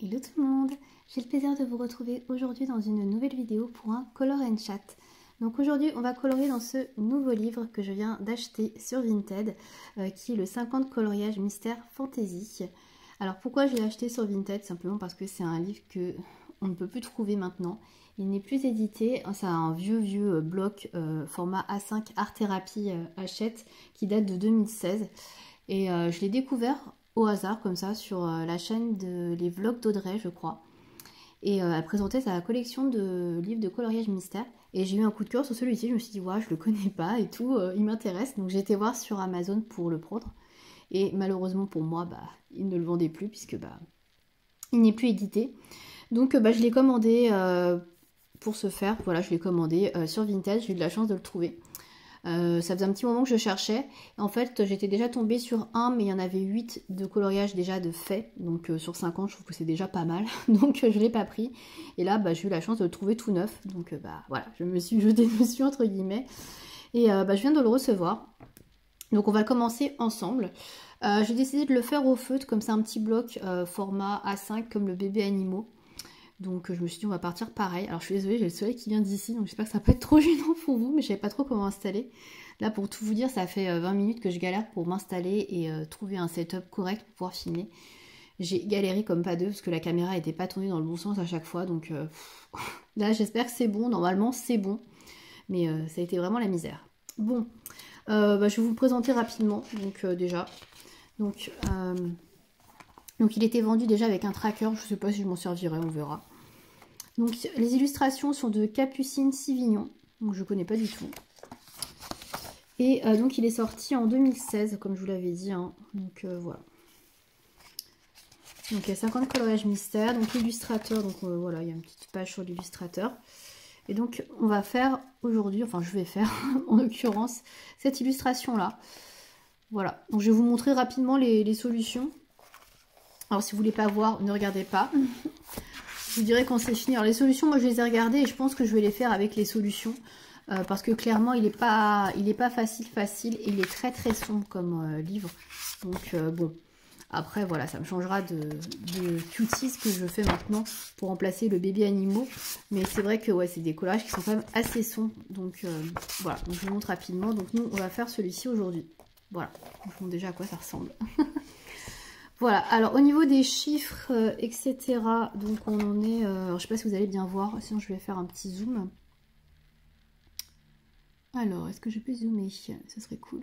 Hello tout le monde, j'ai le plaisir de vous retrouver aujourd'hui dans une nouvelle vidéo pour un Color and Chat. Donc aujourd'hui on va colorier dans ce nouveau livre que je viens d'acheter sur Vinted, qui est le 50 coloriage mystère fantasy. Alors pourquoi je l'ai acheté sur Vinted? Simplement parce que c'est un livre que on ne peut plus trouver maintenant. Il n'est plus édité, c'est un vieux bloc format A5 Art Thérapie Hachette qui date de 2016. Et je l'ai découvert au hasard comme ça sur la chaîne Les Vlogs d'Audrey, je crois. Et elle présentait sa collection de livres de coloriage mystère. Et j'ai eu un coup de cœur sur celui-ci, je me suis dit ouais, je le connais pas et tout, il m'intéresse. Donc j'ai été voir sur Amazon pour le prendre. Et malheureusement pour moi, il ne le vendait plus puisque il n'est plus édité. Donc je l'ai commandé pour ce faire. Voilà, je l'ai commandé sur Vinted, j'ai eu de la chance de le trouver. Ça faisait un petit moment que je cherchais. En fait, j'étais déjà tombée sur un, mais il y en avait 8 de coloriage déjà de fait. Donc sur 50, je trouve que c'est déjà pas mal. Donc je l'ai pas pris. Et là, j'ai eu la chance de le trouver tout neuf. Donc voilà, je me suis jetée dessus entre guillemets. Et je viens de le recevoir. Donc on va commencer ensemble. J'ai décidé de le faire au feutre, comme c'est un petit bloc format A5 comme le bébé animaux. Donc je me suis dit on va partir pareil. Alors je suis désolée, j'ai le soleil qui vient d'ici, donc j'espère que ça va pas être trop gênant pour vous, mais je savais pas trop comment installer. Là pour tout vous dire, ça fait 20 minutes que je galère pour m'installer et trouver un setup correct pour pouvoir filmer. J'ai galéré comme pas deux parce que la caméra n'était pas tournée dans le bon sens à chaque fois, donc là j'espère que c'est bon, normalement c'est bon, mais ça a été vraiment la misère. Bon, je vais vous le présenter rapidement, donc déjà. Donc il était vendu déjà avec un tracker, je sais pas si je m'en servirai, on verra. Donc les illustrations sont de Capucine Sivignon, donc je connais pas du tout. Et donc il est sorti en 2016, comme je vous l'avais dit, hein. Donc voilà. Donc il y a 50 coloriages mystères, donc l'illustrateur, donc voilà, il y a une petite page sur l'illustrateur. Et donc on va faire aujourd'hui, enfin je vais faire en l'occurrence, cette illustration là. Voilà, donc je vais vous montrer rapidement les solutions. Alors si vous voulez pas voir, ne regardez pas. Je vous dirai quand c'est fini. Alors les solutions, moi je les ai regardées et je pense que je vais les faire avec les solutions. Parce que clairement il est pas facile et il est très sombre comme livre. Donc bon, après voilà, ça me changera de cuties que je fais maintenant pour remplacer le bébé animaux. Mais c'est vrai que ouais, c'est des collages qui sont quand même assez sombres. Donc voilà, donc je vous montre rapidement. Donc nous on va faire celui-ci aujourd'hui. Voilà, je vous montre déjà à quoi ça ressemble. Voilà, alors au niveau des chiffres, etc., donc on en est, alors, je sais pas si vous allez bien voir, sinon je vais faire un petit zoom. Alors, est-ce que je peux zoomer? Ça serait cool.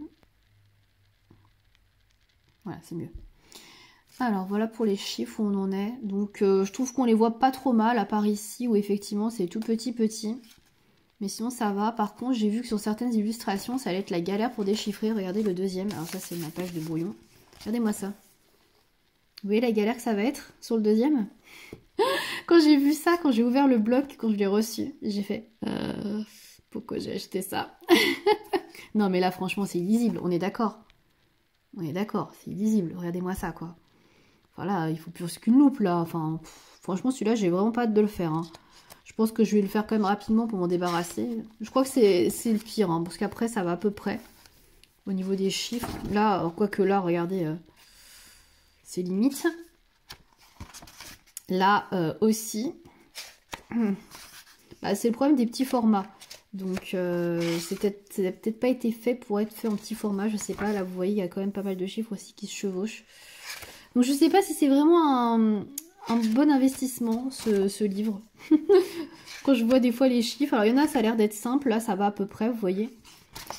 Voilà, c'est mieux. Alors voilà pour les chiffres où on en est. Donc je trouve qu'on les voit pas trop mal, à part ici où effectivement c'est tout petit. Mais sinon ça va. Par contre, j'ai vu que sur certaines illustrations, ça allait être la galère pour déchiffrer. Regardez le deuxième, alors ça c'est ma page de brouillon. Regardez-moi ça. Vous voyez la galère que ça va être sur le deuxième? Quand j'ai vu ça, quand j'ai ouvert le bloc, quand je l'ai reçu, j'ai fait pourquoi j'ai acheté ça? Non mais là franchement c'est illisible, on est d'accord. On est d'accord, c'est illisible, regardez-moi ça quoi. Voilà, il faut plus qu'une loupe là, enfin franchement celui-là j'ai vraiment pas hâte de le faire. Hein. Je pense que je vais le faire quand même rapidement pour m'en débarrasser. Je crois que c'est le pire, hein, parce qu'après ça va à peu près au niveau des chiffres. Là, quoique là, regardez, c'est limite. Là aussi, c'est le problème des petits formats. Donc ça n'a peut-être pas été fait pour être fait en petit format, je sais pas. Là vous voyez, il y a quand même pas mal de chiffres aussi qui se chevauchent. Donc je sais pas si c'est vraiment un bon investissement ce livre. Quand je vois des fois les chiffres, alors il y en a ça a l'air d'être simple, là ça va à peu près, vous voyez.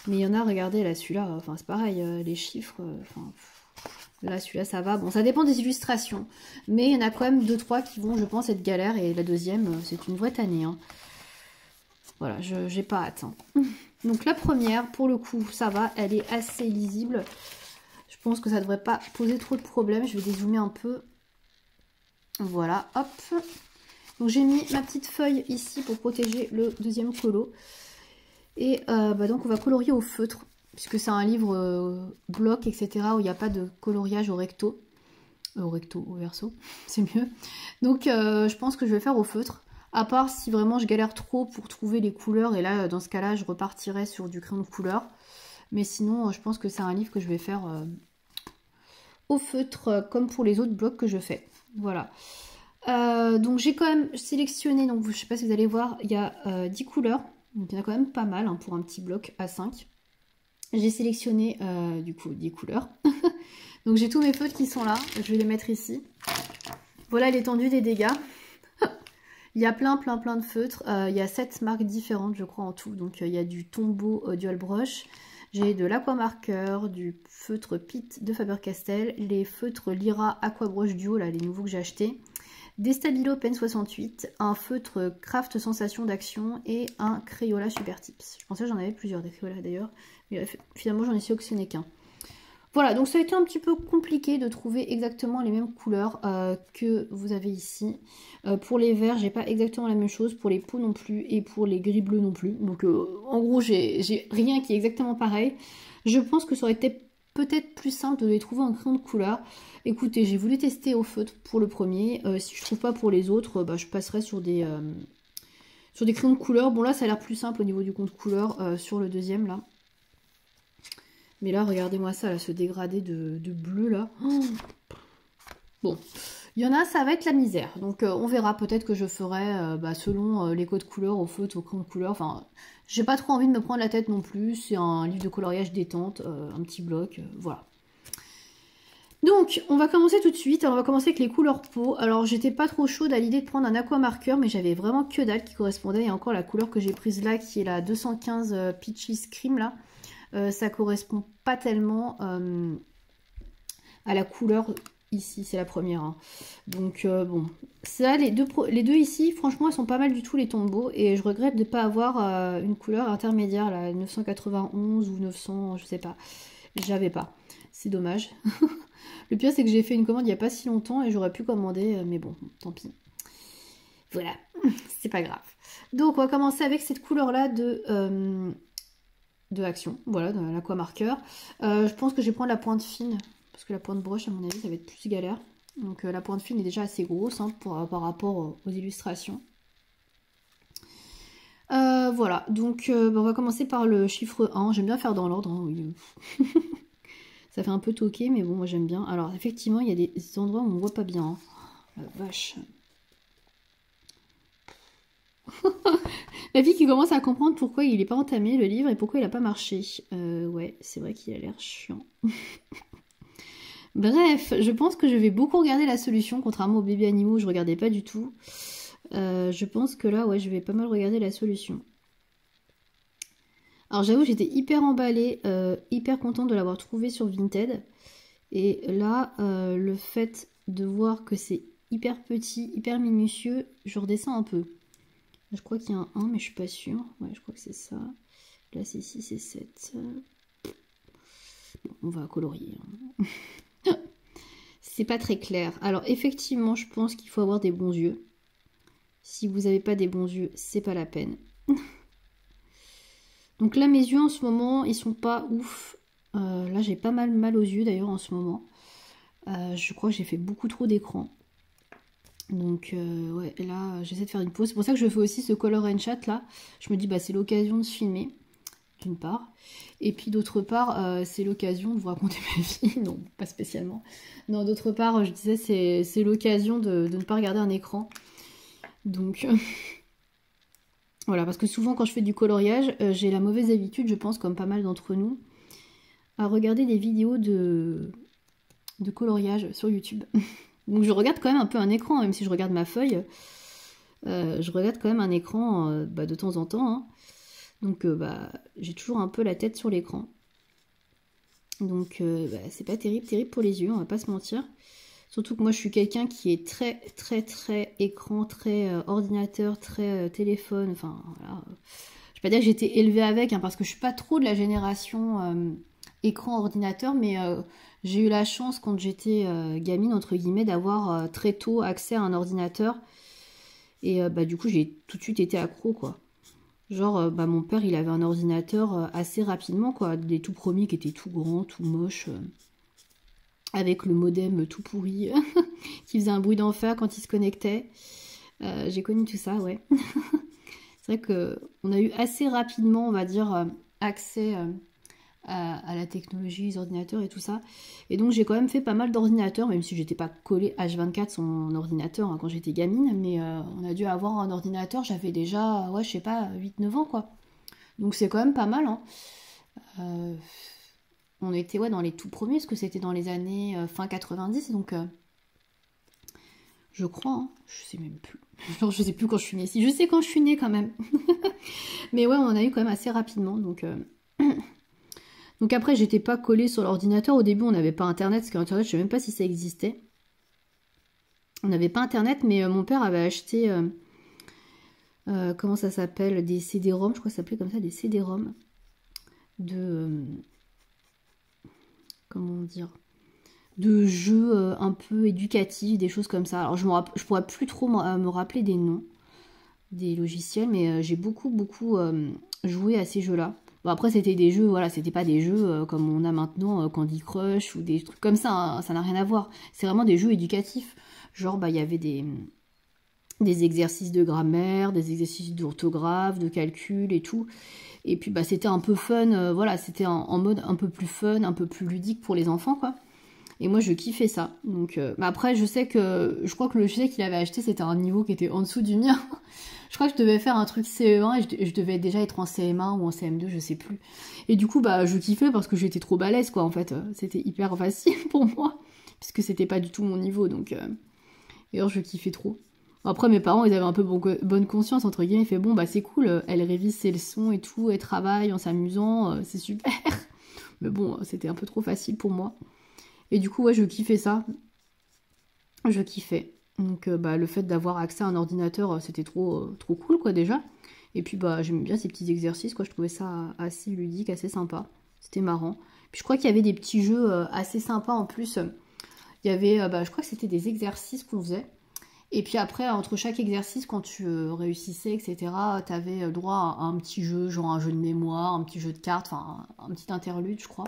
Mais il y en a, regardez là celui-là, enfin c'est pareil, les chiffres, là celui-là ça va, bon ça dépend des illustrations. Mais il y en a quand même 2-3 qui vont je pense être galères et la deuxième c'est une vraie tannée. Hein. Voilà, j'ai pas hâte. Hein. Donc la première, pour le coup, ça va, elle est assez lisible. Je pense que ça devrait pas poser trop de problèmes. Je vais dézoomer un peu. Voilà, hop. Donc j'ai mis ma petite feuille ici pour protéger le deuxième colo. Et donc on va colorier au feutre, puisque c'est un livre bloc, etc. où il n'y a pas de coloriage au recto. Au verso, c'est mieux. Donc je pense que je vais faire au feutre. À part si vraiment je galère trop pour trouver les couleurs. Et là, dans ce cas-là, je repartirai sur du crayon de couleur. Mais sinon, je pense que c'est un livre que je vais faire au feutre, comme pour les autres blocs que je fais. Voilà. Donc j'ai quand même sélectionné, donc je sais pas si vous allez voir, il y a 10 couleurs, donc il y en a quand même pas mal hein, pour un petit bloc A5. J'ai sélectionné du coup 10 couleurs. Donc j'ai tous mes feutres qui sont là, je vais les mettre ici. Voilà l'étendue des dégâts. Il y a plein de feutres, il y a 7 marques différentes je crois en tout, donc il y a du Tombow Dual Brush, j'ai de l'Aquamarker, du feutre Pitt de Faber-Castell, les feutres Lyra Aqua Brush Duo, là les nouveaux que j'ai achetés, des Stabilo Pen 68, un feutre Craft Sensation d'Action et un Crayola Super Tips. Je pensais que j'en avais plusieurs des Crayola d'ailleurs, mais finalement j'en ai sélectionné qu'un. Voilà, donc ça a été un petit peu compliqué de trouver exactement les mêmes couleurs que vous avez ici. Pour les verts, j'ai pas exactement la même chose, pour les peaux non plus et pour les gris bleus non plus. Donc en gros, j'ai rien qui est exactement pareil. Je pense que ça aurait été peut-être plus simple de les trouver en crayon de couleur. Écoutez, j'ai voulu tester au feutre pour le premier. Si je trouve pas pour les autres, bah, je passerai sur des crayons de couleur. Bon là, ça a l'air plus simple au niveau du compte couleur sur le deuxième là. Mais là, regardez-moi ça, là, ce dégradé de bleu, là. Oh, bon, il y en a, ça va être la misère. Donc, on verra. Peut-être que je ferai selon les codes couleurs, au feutre, au crayon de couleur. Enfin, j'ai pas trop envie de me prendre la tête non plus. C'est un livre de coloriage détente, un petit bloc, voilà. Donc, on va commencer tout de suite. Alors, on va commencer avec les couleurs peau. Alors, j'étais pas trop chaude à l'idée de prendre un aquamarker, mais j'avais vraiment que dalle qui correspondait. Il y a encore la couleur que j'ai prise là, qui est la 215 Peaches Cream, là. Ça correspond pas tellement à la couleur ici, c'est la première. Hein. Donc bon, ça, les deux ici, franchement, elles sont pas mal du tout les tombeaux. Et je regrette de ne pas avoir une couleur intermédiaire, là, 991 ou 900, je sais pas. J'avais pas. C'est dommage. Le pire, c'est que j'ai fait une commande il n'y a pas si longtemps et j'aurais pu commander, mais bon, tant pis. Voilà, c'est pas grave. Donc on va commencer avec cette couleur-là de Action, voilà, de l'Aquamarker. Je pense que je vais prendre la pointe fine, parce que la pointe broche, à mon avis, ça va être plus galère. Donc la pointe fine est déjà assez grosse hein, par rapport aux illustrations. Voilà, donc on va commencer par le chiffre 1. J'aime bien faire dans l'ordre, hein, oui. Ça fait un peu toqué, mais bon, moi j'aime bien. Alors effectivement, il y a des endroits où on ne voit pas bien. Hein. Vache. La fille qui commence à comprendre pourquoi il n'est pas entamé le livre et pourquoi il n'a pas marché. Ouais, c'est vrai qu'il a l'air chiant. Bref, je pense que je vais beaucoup regarder la solution, contrairement aux bébés animaux, je regardais pas du tout. Je pense que là, ouais, je vais pas mal regarder la solution. Alors j'avoue, j'étais hyper emballée, hyper contente de l'avoir trouvé sur Vinted. Et là, le fait de voir que c'est hyper petit, hyper minutieux, je redescends un peu. Je crois qu'il y a un 1, mais je suis pas sûre. Ouais, je crois que c'est ça. Là, c'est 6 et 7. Bon, on va colorier. Hein. C'est pas très clair. Alors, effectivement, je pense qu'il faut avoir des bons yeux. Si vous n'avez pas des bons yeux, c'est pas la peine. Donc là, mes yeux, en ce moment, ils sont pas ouf. Là, j'ai pas mal aux yeux, d'ailleurs, en ce moment. Je crois que j'ai fait beaucoup trop d'écran. Donc ouais, là j'essaie de faire une pause. C'est pour ça que je fais aussi ce color and chat là. Je me dis bah c'est l'occasion de se filmer, d'une part. Et puis d'autre part, c'est l'occasion de vous raconter ma vie. Non, pas spécialement. Non, d'autre part, je disais c'est l'occasion de ne pas regarder un écran. Donc voilà, parce que souvent quand je fais du coloriage, j'ai la mauvaise habitude, je pense, comme pas mal d'entre nous, à regarder des vidéos de coloriage sur YouTube. Donc je regarde quand même un peu un écran, même si je regarde ma feuille, je regarde quand même un écran de temps en temps. Hein. Donc j'ai toujours un peu la tête sur l'écran. Donc c'est pas terrible pour les yeux, on va pas se mentir. Surtout que moi je suis quelqu'un qui est très écran, très ordinateur, très téléphone, enfin voilà. Je vais pas dire que j'ai été élevée avec, hein, parce que je suis pas trop de la génération écran ordinateur, mais j'ai eu la chance quand j'étais gamine, entre guillemets, d'avoir très tôt accès à un ordinateur. Et du coup, j'ai tout de suite été accro, quoi. Genre, mon père, il avait un ordinateur assez rapidement, quoi. Des tout premiers qui étaient tout grands, tout moches, avec le modem tout pourri, qui faisait un bruit d'enfer quand il se connectait. J'ai connu tout ça, ouais. C'est vrai qu'on a eu assez rapidement, on va dire, accès à la technologie, les ordinateurs et tout ça. Et donc j'ai quand même fait pas mal d'ordinateurs, même si j'étais pas collée H24 sur mon ordinateur hein, quand j'étais gamine, mais on a dû avoir un ordinateur, j'avais déjà, ouais, je sais pas, 8-9 ans quoi. Donc c'est quand même pas mal, hein. On était ouais, dans les tout premiers, parce que c'était dans les années fin 90, donc je crois, hein, je sais même plus. Genre, je sais plus quand je suis née. Si je sais quand je suis née quand même. Mais ouais, on en a eu quand même assez rapidement, donc... Donc après, j'étais pas collée sur l'ordinateur. Au début, on n'avait pas Internet, parce qu'Internet, je sais même pas si ça existait. On n'avait pas Internet, mais mon père avait acheté... comment ça s'appelle? Des CD-ROM, je crois que ça s'appelait comme ça, des CD-ROM. De... comment dire? De jeux un peu éducatifs, des choses comme ça. Alors, je pourrais plus trop me rappeler des noms des logiciels, mais j'ai beaucoup joué à ces jeux-là. Bon, après, c'était des jeux, voilà, c'était pas des jeux comme on a maintenant, Candy Crush ou des trucs comme ça, hein, ça n'a rien à voir. C'est vraiment des jeux éducatifs. Genre, bah, il y avait des exercices de grammaire, des exercices d'orthographe, de calcul et tout. Et puis, bah, c'était un peu fun, voilà, c'était en mode un peu plus fun, un peu plus ludique pour les enfants, quoi. Et moi, je kiffais ça. Donc, bah après, je crois que le logiciel qu'il avait acheté, c'était un niveau qui était en dessous du mien. Je crois que je devais faire un truc CE1 et je devais déjà être en CM1 ou en CM2, je sais plus. Et du coup, bah, je kiffais parce que j'étais trop balèze, quoi, en fait. C'était hyper facile pour moi, puisque c'était pas du tout mon niveau, donc... Et alors, je kiffais trop. Après, mes parents, ils avaient un peu bonne conscience, entre guillemets. Ils fait bon, bah, c'est cool, elle révise ses leçons et tout, elle travaille en s'amusant, c'est super. Mais bon, c'était un peu trop facile pour moi. Et du coup, ouais, je kiffais ça. Je kiffais. Donc, bah, le fait d'avoir accès à un ordinateur, c'était trop cool, quoi, déjà. Et puis, bah, j'aimais bien ces petits exercices, quoi. Je trouvais ça assez ludique, assez sympa. C'était marrant. Puis, je crois qu'il y avait des petits jeux assez sympas, en plus. Il y avait, bah, je crois que c'était des exercices qu'on faisait. Et puis après, entre chaque exercice, quand tu réussissais, etc., t'avais droit à un petit jeu, genre un jeu de mémoire, un petit jeu de cartes, enfin, un petit interlude, je crois.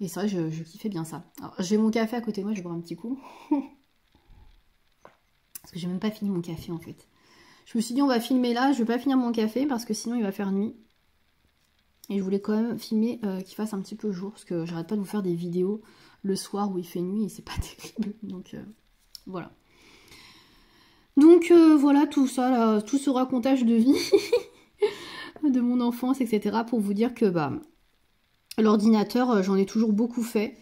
Et c'est vrai, je kiffais bien ça. Alors, j'ai mon café à côté de moi, je vais boire un petit coup. Parce que j'ai même pas fini mon café en fait. Je me suis dit on va filmer là, je vais pas finir mon café parce que sinon il va faire nuit. Et je voulais quand même filmer qu'il fasse un petit peu jour, parce que j'arrête pas de vous faire des vidéos le soir où il fait nuit et c'est pas terrible. Donc voilà. Donc voilà tout ça, là, tout ce racontage de vie de mon enfance, etc. pour vous dire que bah l'ordinateur, j'en ai toujours beaucoup fait.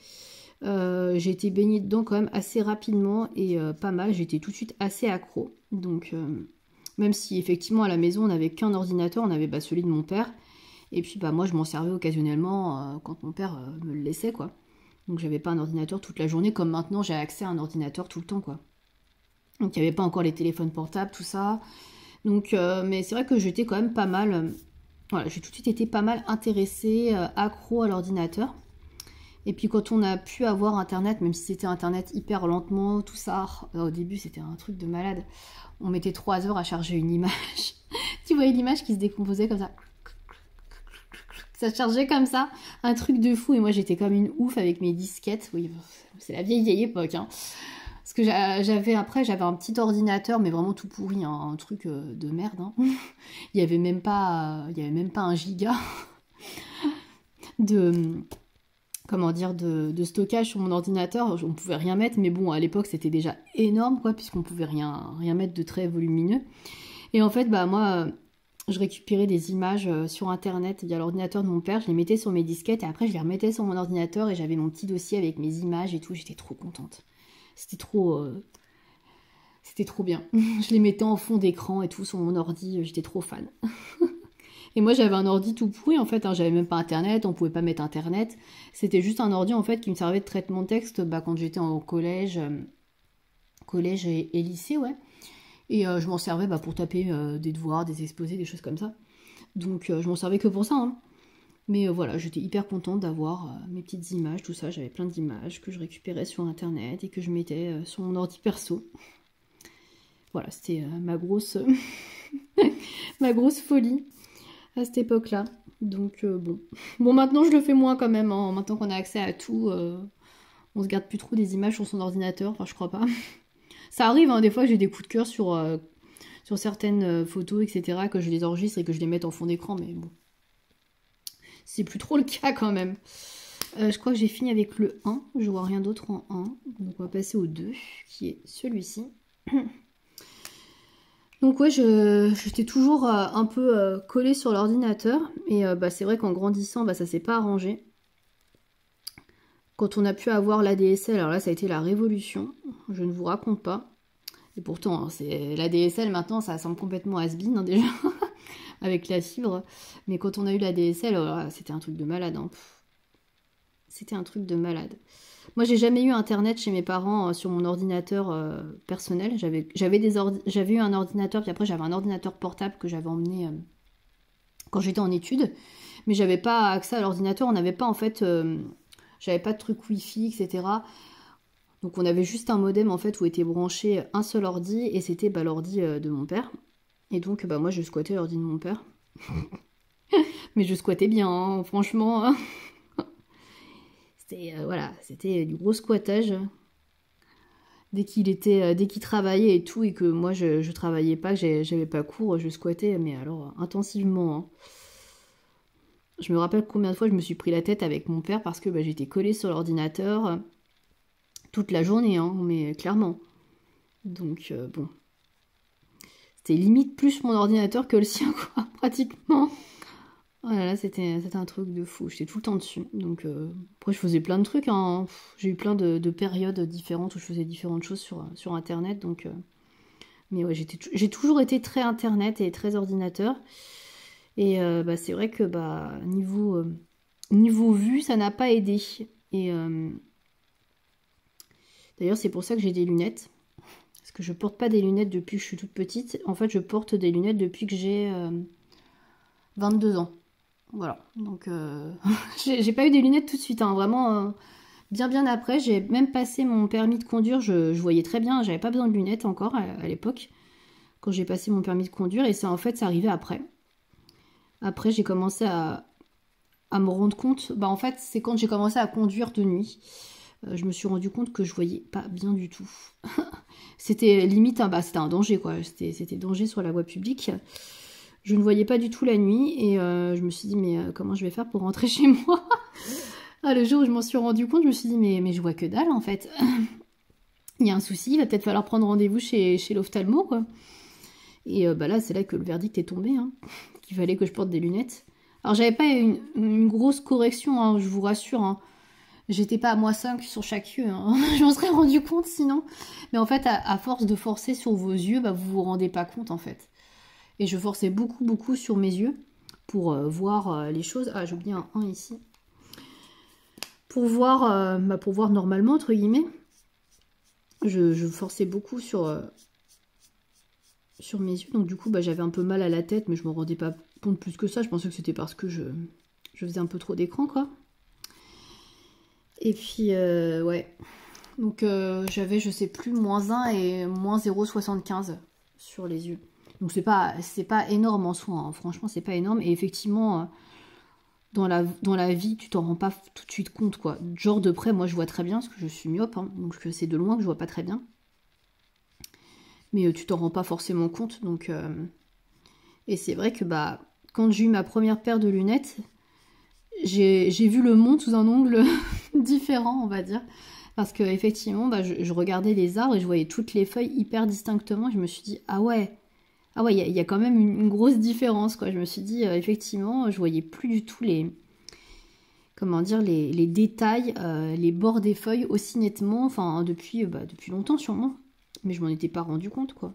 J'ai été baignée dedans quand même assez rapidement et pas mal. J'étais tout de suite assez accro. Donc, même si effectivement à la maison on n'avait qu'un ordinateur, on avait bah, celui de mon père. Et puis bah moi je m'en servais occasionnellement quand mon père me le laissait quoi. Donc j'avais pas un ordinateur toute la journée comme maintenant j'ai accès à un ordinateur tout le temps quoi. Donc il n'y avait pas encore les téléphones portables, tout ça. Donc, mais c'est vrai que j'étais quand même pas mal. Voilà, j'ai tout de suite été pas mal intéressée, accro à l'ordinateur. Et puis quand on a pu avoir internet, même si c'était internet hyper lentement, tout ça, au début c'était un truc de malade. On mettait 3 heures à charger une image. Tu voyais l'image qui se décomposait comme ça. Ça chargeait comme ça, un truc de fou. Et moi j'étais comme une ouf avec mes disquettes. Oui, c'est la vieille époque. Hein. Parce que j'avais un petit ordinateur, mais vraiment tout pourri, hein, un truc de merde. Hein. Il y avait même pas 1 giga de... comment dire, de stockage sur mon ordinateur. On pouvait rien mettre, mais bon, à l'époque, c'était déjà énorme, quoi, puisqu'on pouvait rien mettre de très volumineux. Et en fait, bah, moi, je récupérais des images sur Internet via l'ordinateur de mon père, je les mettais sur mes disquettes, et après, je les remettais sur mon ordinateur, et j'avais mon petit dossier avec mes images et tout, j'étais trop contente. C'était trop bien. Je les mettais en fond d'écran et tout sur mon ordi, j'étais trop fan. Et moi j'avais un ordi tout pourri en fait, hein. J'avais même pas internet, on pouvait pas mettre internet. C'était juste un ordi en fait qui me servait de traitement de texte bah, quand j'étais au collège et lycée, ouais. Et je m'en servais bah, pour taper des devoirs, des exposés, des choses comme ça. Donc je m'en servais que pour ça. Hein. Mais voilà, j'étais hyper contente d'avoir mes petites images, tout ça. J'avais plein d'images que je récupérais sur internet et que je mettais sur mon ordi perso. Voilà, c'était ma grosse folie à cette époque-là. Donc bon. Bon, maintenant je le fais moins quand même. Hein. Maintenant qu'on a accès à tout, on se garde plus trop des images sur son ordinateur. Enfin, je crois pas. Ça arrive, hein, des fois j'ai des coups de cœur sur certaines photos, etc. que je les enregistre et que je les mette en fond d'écran, mais bon. c'est plus trop le cas quand même. Je crois que j'ai fini avec le 1. Je vois rien d'autre en 1. Donc on va passer au 2, qui est celui-ci. Donc ouais, j'étais toujours un peu collée sur l'ordinateur. Et c'est vrai qu'en grandissant, ça s'est pas arrangé. Quand on a pu avoir l'ADSL, alors là ça a été la révolution. Je ne vous raconte pas. Et pourtant, hein, c'est l'ADSL maintenant, ça semble complètement has-been, hein, déjà. Avec la fibre. Mais quand on a eu l'ADSL, c'était un truc de malade. Hein. C'était un truc de malade. Moi, j'ai jamais eu internet chez mes parents sur mon ordinateur personnel. J'avais eu un ordinateur, puis après j'avais un ordinateur portable que j'avais emmené quand j'étais en études. Mais j'avais pas accès à l'ordinateur. On n'avait pas en fait, j'avais pas de truc Wi-Fi, etc. Donc on avait juste un modem en fait où était branché un seul ordi et c'était l'ordi de mon père. Et donc moi je squattais l'ordi de mon père. Mais je squattais bien, hein, franchement. Hein. C'était du gros squattage. Dès qu'il travaillait et tout, et que moi je travaillais pas, que j'avais pas cours, je squattais, mais alors intensivement. Hein. Je me rappelle combien de fois je me suis pris la tête avec mon père parce que j'étais collée sur l'ordinateur toute la journée, hein, mais clairement. Donc bon. C'était limite plus mon ordinateur que le sien, quoi, pratiquement. Oh là là, c'était un truc de fou. J'étais tout le temps dessus. Donc, après, je faisais plein de trucs. Hein. J'ai eu plein de périodes différentes où je faisais différentes choses sur Internet. Donc, mais ouais, j'ai toujours été très Internet et très ordinateur. Et c'est vrai que niveau vue, ça n'a pas aidé. Et d'ailleurs, c'est pour ça que j'ai des lunettes. Parce que je porte pas des lunettes depuis que je suis toute petite. En fait, je porte des lunettes depuis que j'ai 22 ans. Voilà, donc j'ai pas eu des lunettes tout de suite, hein, vraiment bien après. J'ai même passé mon permis de conduire, je voyais très bien, j'avais pas besoin de lunettes encore à l'époque, quand j'ai passé mon permis de conduire, et ça arrivait après. Après j'ai commencé à me rendre compte, en fait c'est quand j'ai commencé à conduire de nuit, je me suis rendu compte que je voyais pas bien du tout. C'était limite, c'était un danger quoi, c'était danger sur la voie publique. Je ne voyais pas du tout la nuit et je me suis dit mais comment je vais faire pour rentrer chez moi. Le jour où je m'en suis rendu compte, je me suis dit mais je vois que dalle en fait. Il y a un souci, il va peut-être falloir prendre rendez-vous chez l'ophtalmo quoi. Et là c'est là que le verdict est tombé, hein, qu'il fallait que je porte des lunettes. Alors j'avais pas une grosse correction, hein, je vous rassure. Hein. J'étais pas à -5 sur chaque yeux, hein. Je m'en serais rendu compte sinon. Mais en fait à force de forcer sur vos yeux, vous vous rendez pas compte en fait. Et je forçais beaucoup sur mes yeux pour voir les choses. Ah, j'ai oublié un 1 ici. Pour voir normalement, entre guillemets. Je forçais beaucoup sur mes yeux. Donc du coup, j'avais un peu mal à la tête, mais je me rendais pas compte plus que ça. Je pensais que c'était parce que je faisais un peu trop d'écran, quoi. Et puis, ouais. Donc j'avais, je sais plus, -1 et -0,75 sur les yeux. Donc c'est pas énorme en soi, hein. Franchement c'est pas énorme. Et effectivement, dans la vie, tu t'en rends pas tout de suite compte, quoi. Genre de près, moi je vois très bien, parce que je suis myope, hein, donc c'est de loin que je vois pas très bien. Mais tu t'en rends pas forcément compte, donc... Et c'est vrai que quand j'ai eu ma première paire de lunettes, j'ai vu le monde sous un angle différent, on va dire. Parce que effectivement, je regardais les arbres et je voyais toutes les feuilles hyper distinctement. Je me suis dit, ah ouais, il y a quand même une grosse différence, quoi. Je me suis dit, effectivement, je voyais plus du tout les détails, les bords des feuilles aussi nettement, enfin, depuis longtemps sûrement. Mais je m'en étais pas rendu compte, quoi.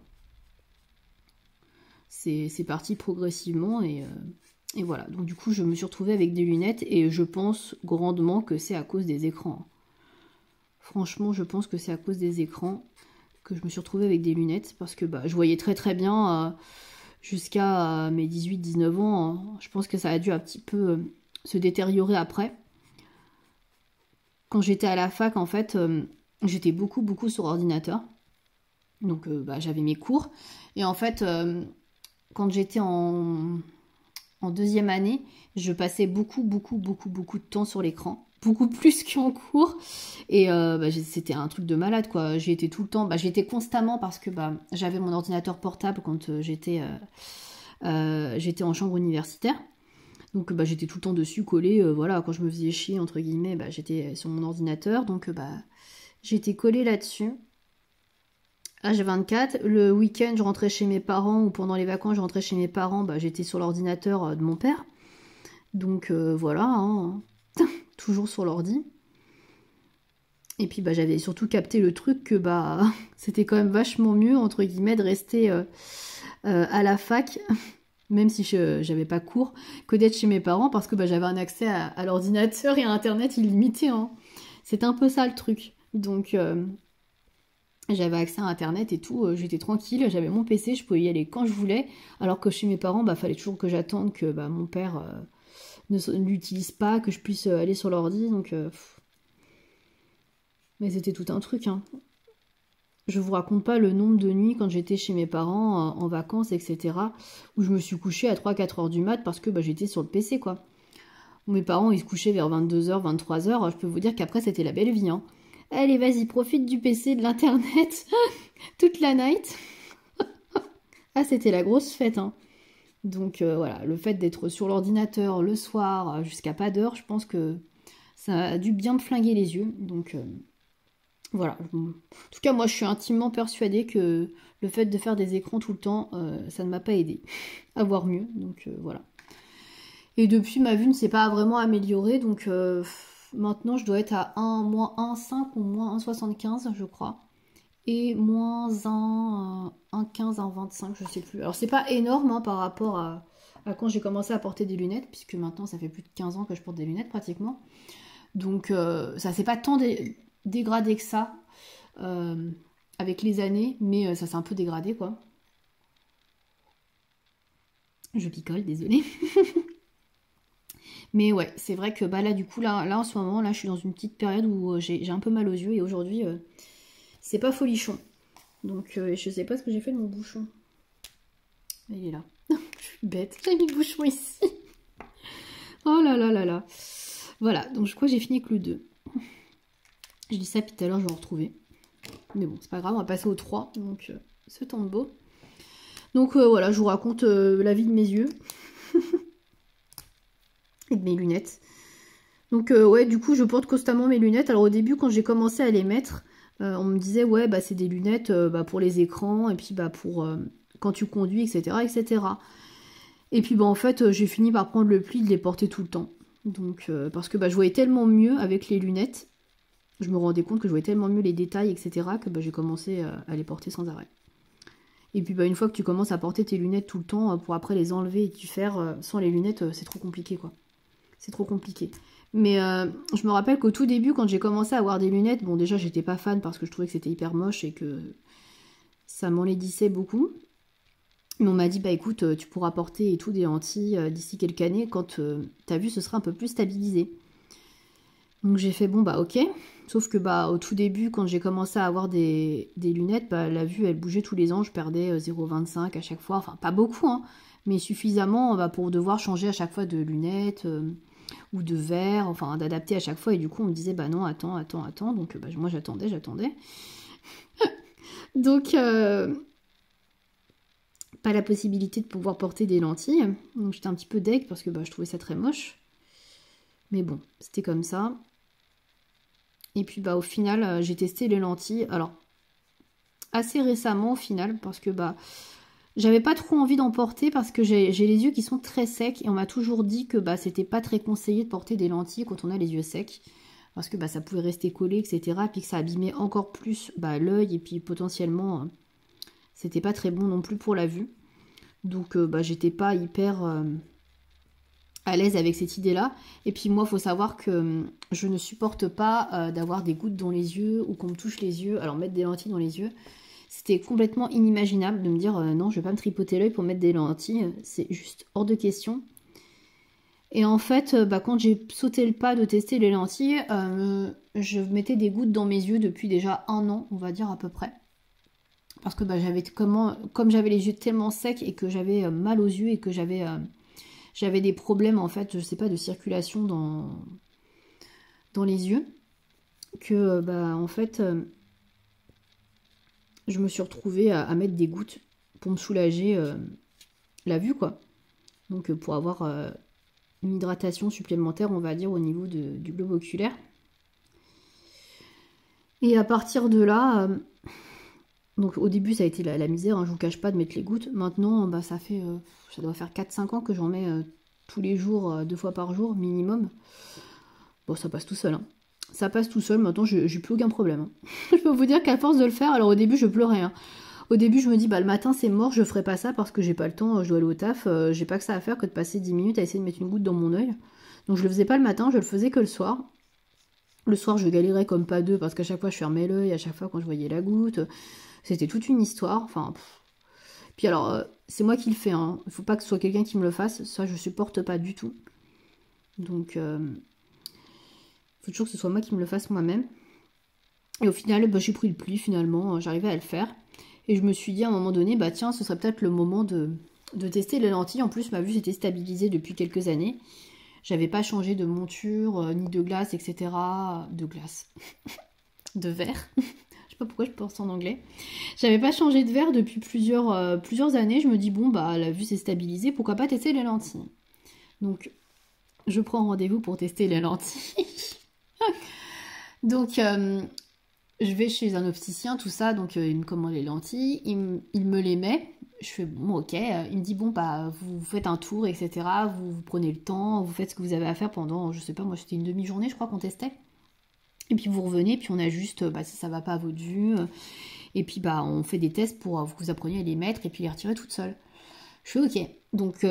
C'est parti progressivement et voilà. Donc du coup, je me suis retrouvée avec des lunettes et je pense grandement que c'est à cause des écrans. Franchement, je pense que c'est à cause des écrans que je me suis retrouvée avec des lunettes parce que je voyais très bien jusqu'à mes 18-19 ans. Hein. Je pense que ça a dû un petit peu se détériorer après. Quand j'étais à la fac, en fait, j'étais beaucoup sur ordinateur. Donc j'avais mes cours. Et en fait, quand j'étais en deuxième année, je passais beaucoup de temps sur l'écran. Beaucoup plus qu'en cours. Et c'était un truc de malade, quoi. J'y étais tout le temps. J'y étais constamment parce que j'avais mon ordinateur portable quand j'étais en chambre universitaire. Donc bah, j'étais tout le temps dessus, collée, voilà, quand je me faisais chier, entre guillemets, bah, j'étais sur mon ordinateur, donc bah, j'étais collée là-dessus. H24, le week-end je rentrais chez mes parents, ou pendant les vacances je rentrais chez mes parents, bah, j'étais sur l'ordinateur de mon père. Donc voilà, hein, toujours sur l'ordi. Et puis bah, j'avais surtout capté le truc que bah, c'était quand même vachement mieux, entre guillemets, de rester à la fac, même si j'avais pas cours, que d'être chez mes parents, parce que bah, j'avais un accès à l'ordinateur et à Internet illimité. Hein. C'était un peu ça le truc. Donc j'avais accès à Internet et tout, j'étais tranquille, j'avais mon PC, je pouvais y aller quand je voulais, alors que chez mes parents, bah, fallait toujours que j'attende que bah, mon père ne l'utilise pas, que je puisse aller sur l'ordi, donc... Mais c'était tout un truc, hein. Je vous raconte pas le nombre de nuits quand j'étais chez mes parents en vacances, etc. où je me suis couchée à 3-4 heures du mat parce que bah, j'étais sur le PC, quoi. Mes parents, ils se couchaient vers 22 h, 23 h. Je peux vous dire qu'après, c'était la belle vie, hein. Allez, vas-y, profite du PC, de l'internet, toute la night. Ah, c'était la grosse fête, hein. Donc voilà, le fait d'être sur l'ordinateur le soir jusqu'à pas d'heure, je pense que ça a dû bien me flinguer les yeux. Donc voilà. En tout cas, moi, je suis intimement persuadée que le fait de faire des écrans tout le temps, ça ne m'a pas aidé à voir mieux. Donc voilà. Et depuis, ma vue ne s'est pas vraiment améliorée. Donc maintenant, je dois être à moins 1,5 ou moins 1,75, je crois. Et moins 1,15, 1,25, je sais plus. Alors, c'est pas énorme hein, par rapport à quand j'ai commencé à porter des lunettes, puisque maintenant, ça fait plus de 15 ans que je porte des lunettes pratiquement. Donc, ça s'est pas tant dégradé que ça avec les années, mais ça s'est un peu dégradé, quoi. Je picole, désolée. Mais ouais, c'est vrai que bah là, du coup, là en ce moment, là, je suis dans une petite période où j'ai un peu mal aux yeux, et aujourd'hui, c'est pas folichon. Donc, je sais pas ce que j'ai fait de mon bouchon. Il est là. Je suis bête, j'ai mis le bouchon ici. Oh là là là là. Voilà, donc je crois que j'ai fini avec le 2. Je dis ça, puis tout à l'heure, je vais en retrouver. Mais bon, c'est pas grave, on va passer au 3. Donc, ce temps de beau. Donc, voilà, je vous raconte la vie de mes yeux. Et de mes lunettes. Donc, ouais, du coup, je porte constamment mes lunettes. Alors, au début, quand j'ai commencé à les mettre, on me disait, ouais, bah, c'est des lunettes bah, pour les écrans, et puis bah, pour quand tu conduis, etc., etc. Et puis, bah, en fait, j'ai fini par prendre le pli de les porter tout le temps. Donc, parce que bah, je voyais tellement mieux avec les lunettes. Je me rendais compte que je voyais tellement mieux les détails, etc., que bah, j'ai commencé à les porter sans arrêt. Et puis, bah, une fois que tu commences à porter tes lunettes tout le temps, pour après les enlever et t'y faire sans les lunettes, c'est trop compliqué, quoi. C'est trop compliqué. Mais je me rappelle qu'au tout début, quand j'ai commencé à avoir des lunettes, bon, déjà, j'étais pas fan parce que je trouvais que c'était hyper moche et que ça m'enlaidissait beaucoup. Mais on m'a dit, bah écoute, tu pourras porter et tout des lentilles d'ici quelques années quand ta vue se sera un peu plus stabilisée. Donc j'ai fait, bon, bah ok. Sauf que bah au tout début, quand j'ai commencé à avoir des lunettes, bah, la vue, elle bougeait tous les ans. Je perdais 0,25 à chaque fois. Enfin, pas beaucoup, hein, mais suffisamment bah, pour devoir changer à chaque fois de lunettes ou de verre, enfin d'adapter à chaque fois. Et du coup, on me disait, bah non, attends. Donc bah, moi, j'attendais. Donc, pas la possibilité de pouvoir porter des lentilles. Donc j'étais un petit peu deg parce que bah, je trouvais ça très moche. Mais bon, c'était comme ça. Et puis bah au final, j'ai testé les lentilles. Alors, assez récemment au final, parce que bah j'avais pas trop envie d'en porter parce que j'ai les yeux qui sont très secs et on m'a toujours dit que bah c'était pas très conseillé de porter des lentilles quand on a les yeux secs. Parce que bah ça pouvait rester collé, etc. Puis que ça abîmait encore plus bah, l'œil et puis potentiellement c'était pas très bon non plus pour la vue. Donc bah j'étais pas hyper à l'aise avec cette idée-là. Et puis moi, il faut savoir que je ne supporte pas d'avoir des gouttes dans les yeux ou qu'on me touche les yeux. Alors mettre des lentilles dans les yeux, c'était complètement inimaginable de me dire non, je vais pas me tripoter l'œil pour mettre des lentilles. C'est juste hors de question. Et en fait, bah, quand j'ai sauté le pas de tester les lentilles, je mettais des gouttes dans mes yeux depuis déjà 1 an, on va dire à peu près. Parce que bah, comme j'avais les yeux tellement secs et que j'avais mal aux yeux et que j'avais des problèmes, en fait, je sais pas, de circulation dans les yeux. Que, bah, en fait, je me suis retrouvée à mettre des gouttes pour me soulager la vue, quoi. Donc, pour avoir une hydratation supplémentaire, on va dire, au niveau du globe oculaire. Et à partir de là, donc au début ça a été la misère, hein, je vous cache pas de mettre les gouttes. Maintenant, bah, ça doit faire 4-5 ans que j'en mets tous les jours, 2 fois par jour minimum. Bon, ça passe tout seul, hein. Ça passe tout seul, maintenant j'ai plus aucun problème, hein. Je peux vous dire qu'à force de le faire, alors au début je pleurais, hein. Au début je me dis, bah le matin c'est mort, je ferai pas ça parce que j'ai pas le temps, je dois aller au taf, j'ai pas que ça à faire que de passer 10 minutes à essayer de mettre une goutte dans mon œil. Donc je le faisais pas le matin, je le faisais que le soir. Le soir je galérais comme pas deux parce qu'à chaque fois je fermais l'œil, à chaque fois quand je voyais la goutte, c'était toute une histoire, enfin... Puis alors, c'est moi qui le fais, hein. Il faut pas que ce soit quelqu'un qui me le fasse, ça je supporte pas du tout. Donc... faut toujours que ce soit moi qui me le fasse moi-même. Et au final, bah, j'ai pris le pli finalement, j'arrivais à le faire. Et je me suis dit à un moment donné, bah tiens, ce serait peut-être le moment de tester les lentilles. En plus, ma vue s'était stabilisée depuis quelques années. J'avais pas changé de monture, ni de glace, etc. De glace. De verre. Je sais pas pourquoi je pense en anglais. J'avais pas changé de verre depuis plusieurs années. Je me dis, bon, bah la vue s'est stabilisée, pourquoi pas tester les lentilles. Donc, je prends rendez-vous pour tester les lentilles. Donc, je vais chez un opticien, tout ça, donc il me commande les lentilles, il me les met, je fais bon ok, il me dit bon bah vous faites un tour, etc., vous prenez le temps, vous faites ce que vous avez à faire pendant, je sais pas, moi c'était une demi-journée je crois qu'on testait, et puis vous revenez, puis on ajuste bah, si ça va pas à votre vue, et puis bah on fait des tests pour que vous appreniez à les mettre, et puis les retirer toute seule. Je fais ok, donc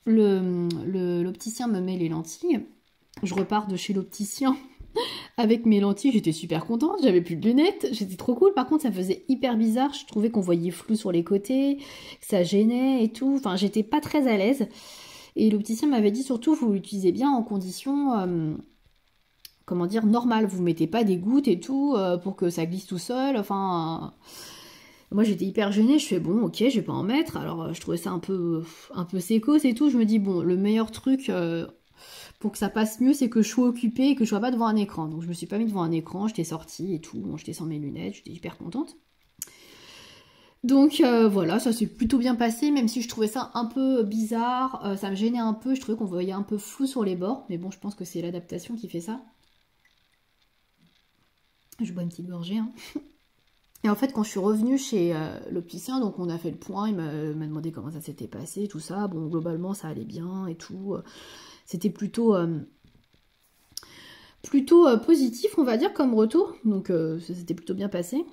l'opticien me met les lentilles, je repars de chez l'opticien avec mes lentilles, j'étais super contente, j'avais plus de lunettes, j'étais trop cool. Par contre, ça faisait hyper bizarre, je trouvais qu'on voyait flou sur les côtés, que ça gênait et tout. Enfin, j'étais pas très à l'aise. Et l'opticien m'avait dit surtout, vous l'utilisez bien en conditions, comment dire, normales. Vous mettez pas des gouttes et tout pour que ça glisse tout seul. Enfin, moi j'étais hyper gênée. Je fais bon, ok, je vais pas en mettre. Alors, je trouvais ça un peu sécos et tout. Je me dis bon, le meilleur truc pour que ça passe mieux, c'est que je sois occupée et que je sois pas devant un écran. Donc je me suis pas mis devant un écran, j'étais sortie et tout, bon, j'étais sans mes lunettes, j'étais hyper contente. Donc voilà, ça s'est plutôt bien passé, même si je trouvais ça un peu bizarre, ça me gênait un peu, je trouvais qu'on voyait un peu flou sur les bords, mais bon, je pense que c'est l'adaptation qui fait ça. Je bois une petite gorgée, hein. Et en fait, quand je suis revenue chez l'opticien, donc on a fait le point, il m'a demandé comment ça s'était passé, tout ça. Bon, globalement, ça allait bien et tout. C'était plutôt positif, on va dire, comme retour. Donc, ça s'était plutôt bien passé.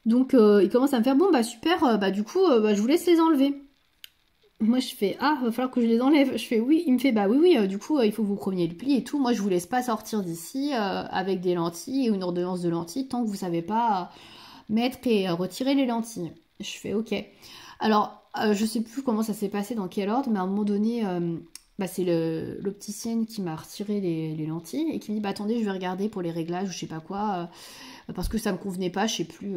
Donc, il commence à me faire, bon, bah super, bah du coup, bah, je vous laisse les enlever. Moi, je fais, ah, va falloir que je les enlève. Je fais, oui. Il me fait, bah oui, du coup, il faut que vous preniez le pli et tout. Moi, je vous laisse pas sortir d'ici avec des lentilles et une ordonnance de lentilles tant que vous savez pas mettre et retirer les lentilles. Je fais, ok. Alors, je sais plus comment ça s'est passé, dans quel ordre, mais à un moment donné, bah, c'est l'opticienne qui m'a retiré les lentilles et qui me dit, bah attendez, je vais regarder pour les réglages ou je sais pas quoi, parce que ça me convenait pas, je sais plus.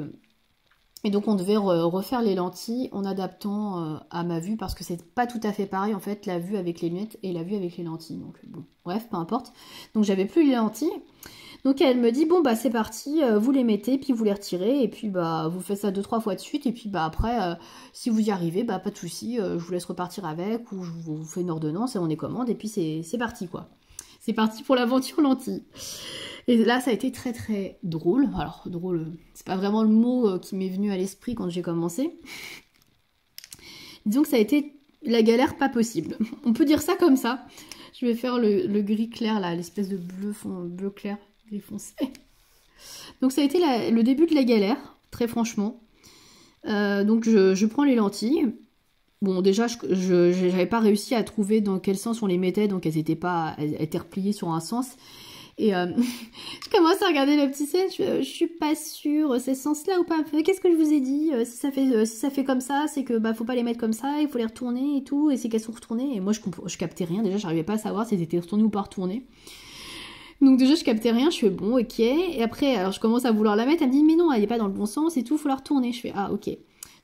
Et donc on devait refaire les lentilles en adaptant à ma vue parce que c'est pas tout à fait pareil en fait la vue avec les lunettes et la vue avec les lentilles. Donc bon, bref, peu importe. Donc j'avais plus les lentilles. Donc elle me dit bon bah c'est parti, vous les mettez puis vous les retirez et puis bah vous faites ça 2-3 fois de suite et puis bah après si vous y arrivez bah pas de souci, je vous laisse repartir avec ou je vous fais une ordonnance et on est commande et puis c'est parti quoi. C'est parti pour l'aventure lentille. Et là, ça a été très très drôle. Alors, drôle, c'est pas vraiment le mot qui m'est venu à l'esprit quand j'ai commencé. Disons que ça a été la galère pas possible. On peut dire ça comme ça. Je vais faire le gris clair, là, l'espèce de bleu clair, gris foncé. Donc ça a été le début de la galère, très franchement. Donc je prends les lentilles. Bon, déjà, je n'avais pas réussi à trouver dans quel sens on les mettait, donc elles étaient repliées sur un sens. Et je commence à regarder la petite scène, je suis pas sûre, c'est ce sens-là ou pas? Qu'est-ce que je vous ai dit? Si ça fait comme ça, c'est que bah faut pas les mettre comme ça, il faut les retourner et tout, et c'est qu'elles sont retournées. Et moi je captais rien, déjà j'arrivais pas à savoir si elles étaient retournées ou pas retournées. Donc déjà je captais rien, je fais bon ok, et après alors je commence à vouloir la mettre, elle me dit mais non elle est pas dans le bon sens et tout, faut la retourner. Je fais ah ok,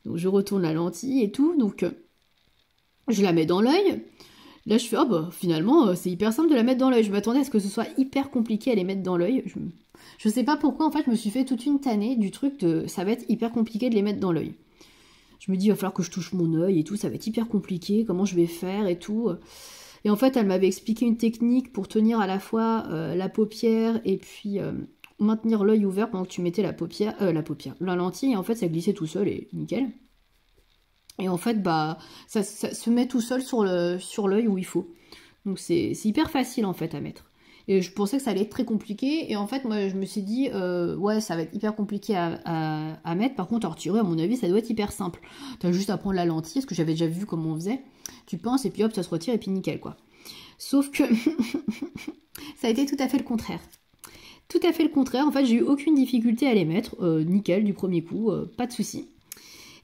donc je retourne la lentille et tout, donc je la mets dans l'œil. Là, je fais, oh bah finalement, c'est hyper simple de la mettre dans l'œil. Je m'attendais à ce que ce soit hyper compliqué à les mettre dans l'œil. Je sais pas pourquoi, en fait, je me suis fait toute une tannée du truc de ça va être hyper compliqué de les mettre dans l'œil. Je me dis, il va falloir que je touche mon œil et tout, ça va être hyper compliqué, comment je vais faire et tout. Et en fait, elle m'avait expliqué une technique pour tenir à la fois la paupière et puis maintenir l'œil ouvert pendant que tu mettais la lentille. Et en fait, ça glissait tout seul et nickel. Et en fait, bah, ça se met tout seul sur l'œil où il faut. Donc c'est hyper facile en fait à mettre. Et je pensais que ça allait être très compliqué. Et en fait, moi, je me suis dit, ouais, ça va être hyper compliqué à mettre. Par contre, à retirer, à mon avis, ça doit être hyper simple. T'as juste à prendre la lentille, parce que j'avais déjà vu comment on faisait. Tu pinces et puis hop, ça se retire et puis nickel, quoi. Sauf que ça a été tout à fait le contraire. Tout à fait le contraire. En fait, j'ai eu aucune difficulté à les mettre. Nickel, du premier coup, pas de souci.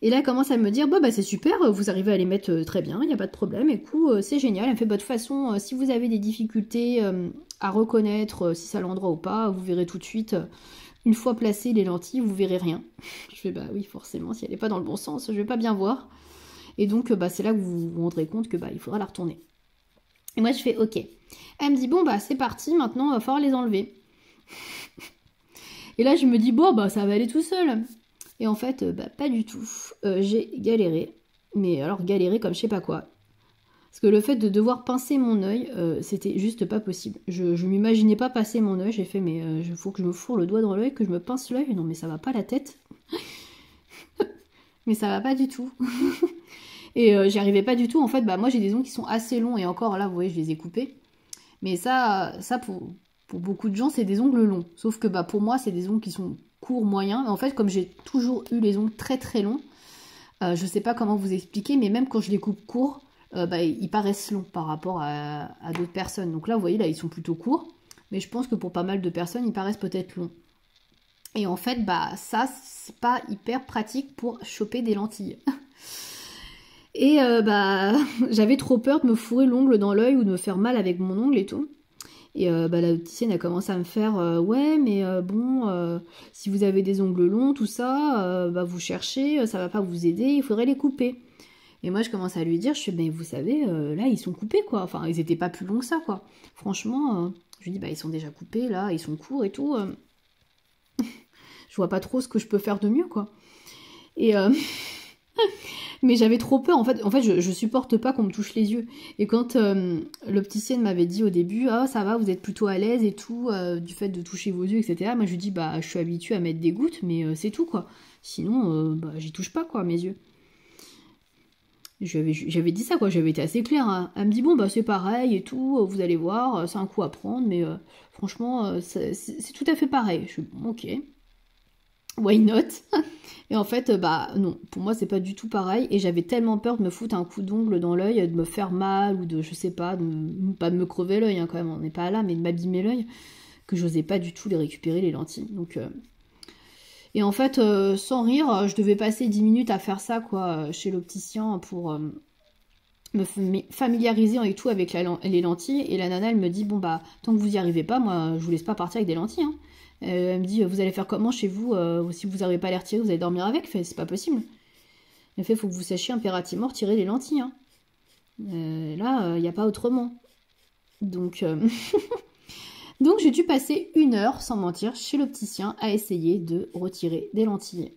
Et là, elle commence à me dire, bah c'est super, vous arrivez à les mettre très bien, il n'y a pas de problème, et coup, c'est génial. Elle me fait, bah, de toute façon, si vous avez des difficultés à reconnaître si c'est à l'endroit ou pas, vous verrez tout de suite, une fois placées les lentilles, vous verrez rien. Je fais, bah oui, forcément, si elle n'est pas dans le bon sens, je vais pas bien voir. Et donc, bah, c'est là que vous vous rendrez compte que bah, il faudra la retourner. Et moi, je fais, ok. Elle me dit, bon, bah c'est parti, maintenant, il va falloir les enlever. Et là, je me dis, bon, bah ça va aller tout seul. Et en fait, bah, pas du tout. J'ai galéré. Mais alors galéré comme je sais pas quoi. Parce que le fait de devoir pincer mon œil, c'était juste pas possible. Je m'imaginais pas passer mon œil. J'ai fait, mais il faut que je me fourre le doigt dans l'œil, que je me pince l'œil. Non, mais ça va pas la tête. Mais ça va pas du tout. Et j'y arrivais pas du tout. En fait, bah moi j'ai des ongles qui sont assez longs. Et encore là, vous voyez, je les ai coupés. Mais ça pour beaucoup de gens, c'est des ongles longs. Sauf que bah pour moi, c'est des ongles qui sont court, moyen. En fait, comme j'ai toujours eu les ongles très très longs, je sais pas comment vous expliquer, mais même quand je les coupe courts, bah, ils paraissent longs par rapport à d'autres personnes. Donc là, vous voyez, là, ils sont plutôt courts, mais je pense que pour pas mal de personnes, ils paraissent peut-être longs. Et en fait, bah ça, c'est pas hyper pratique pour choper des lentilles. Et bah j'avais trop peur de me fourrer l'ongle dans l'œil ou de me faire mal avec mon ongle et tout. Et bah, la opticienne a commencé à me faire ouais, mais bon, si vous avez des ongles longs, tout ça, bah, vous cherchez, ça va pas vous aider, il faudrait les couper. Et moi, je commence à lui dire, je fais, mais vous savez, là, ils sont coupés, quoi. Enfin, ils étaient pas plus longs que ça, quoi. Franchement, je lui dis, bah, ils sont déjà coupés, là, ils sont courts et tout. Je vois pas trop ce que je peux faire de mieux, quoi. Et mais j'avais trop peur, en fait je supporte pas qu'on me touche les yeux. Et quand l'opticienne m'avait dit au début, ah ça va, vous êtes plutôt à l'aise et tout, du fait de toucher vos yeux, etc. Moi je lui dis, bah je suis habituée à mettre des gouttes, mais c'est tout quoi. Sinon, bah j'y touche pas quoi, mes yeux. J'avais dit ça quoi, j'avais été assez claire. Hein. Elle me dit, bon bah c'est pareil et tout, vous allez voir, c'est un coup à prendre, mais franchement, c'est tout à fait pareil. Je suis, bon, ok. Why not? Et en fait, bah non, pour moi c'est pas du tout pareil. Et j'avais tellement peur de me foutre un coup d'ongle dans l'œil, de me faire mal ou de, je sais pas, pas de me crever l'œil hein, quand même, on n'est pas là, mais de m'abîmer l'œil, que j'osais pas du tout les récupérer les lentilles. Donc, et en fait, sans rire, je devais passer 10 minutes à faire ça quoi, chez l'opticien pour me familiariser et tout avec les lentilles. Et la nana elle me dit, bon bah tant que vous y arrivez pas, moi je vous laisse pas partir avec des lentilles. Hein. Elle me dit, vous allez faire comment chez vous si vous n'arrivez pas à les retirer, vous allez dormir avec? C'est pas possible. Elle fait, il faut que vous sachiez impérativement retirer les lentilles. Hein. Là, il n'y a pas autrement. Donc, donc j'ai dû passer 1 heure, sans mentir, chez l'opticien à essayer de retirer des lentilles.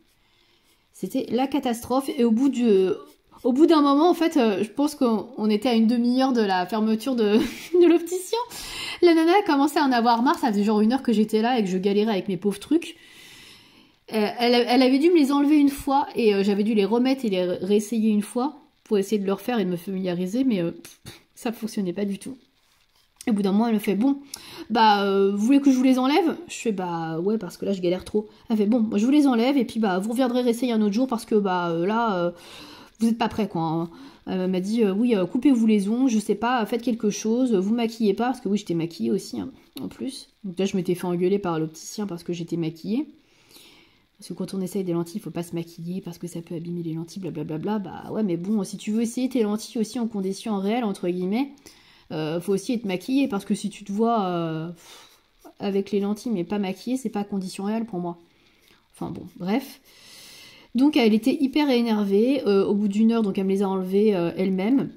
C'était la catastrophe. Et au bout d'un moment, en fait, je pense qu'on était à une demi-heure de la fermeture de l'opticien. La nana a commencé à en avoir marre, ça faisait genre 1 heure que j'étais là et que je galérais avec mes pauvres trucs. Elle avait dû me les enlever une fois et j'avais dû les remettre et les réessayer une fois pour essayer de le refaire et de me familiariser, mais ça ne fonctionnait pas du tout. Et au bout d'un moment, elle me fait, bon, bah, vous voulez que je vous les enlève? Je fais, bah, ouais, parce que là, je galère trop. Elle fait, bon, je vous les enlève et puis, bah, vous reviendrez réessayer un autre jour parce que, bah, là, vous n'êtes pas prêts, quoi. Hein. Elle m'a dit, oui, coupez-vous les ongles, je sais pas, faites quelque chose, vous maquillez pas, parce que oui, j'étais maquillée aussi, hein, en plus. Donc là, je m'étais fait engueuler par l'opticien parce que j'étais maquillée. Parce que quand on essaye des lentilles, il faut pas se maquiller parce que ça peut abîmer les lentilles, blablabla. Bah ouais, mais bon, si tu veux essayer tes lentilles aussi en conditions réelles, entre guillemets, faut aussi être maquillée parce que si tu te vois avec les lentilles mais pas maquillée, c'est pas condition réelle pour moi. Enfin bon, bref. Donc elle était hyper énervée, au bout d'1 heure, donc elle me les a enlevées elle-même.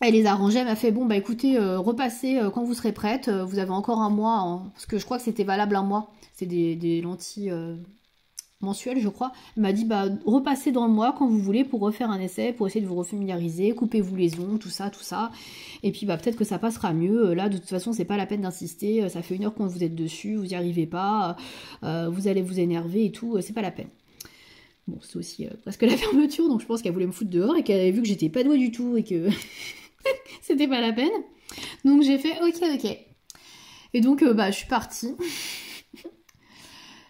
Elle les a rangées, elle m'a fait, bon bah écoutez, repassez quand vous serez prête, vous avez encore 1 mois, parce que je crois que c'était valable 1 mois. C'est des lentilles mensuel, je crois. Elle m'a dit, bah, repassez dans le mois quand vous voulez pour refaire un essai, pour essayer de vous refamiliariser, coupez-vous les ongles, tout ça, tout ça. Et puis, bah, peut-être que ça passera mieux. Là, de toute façon, c'est pas la peine d'insister. Ça fait 1 heure qu'on vous êtes dessus, vous n'y arrivez pas, vous allez vous énerver et tout, c'est pas la peine. Bon, c'est aussi presque la fermeture, donc je pense qu'elle voulait me foutre dehors et qu'elle avait vu que j'étais pas douée du tout et que c'était pas la peine. Donc j'ai fait ok. Et donc bah je suis partie.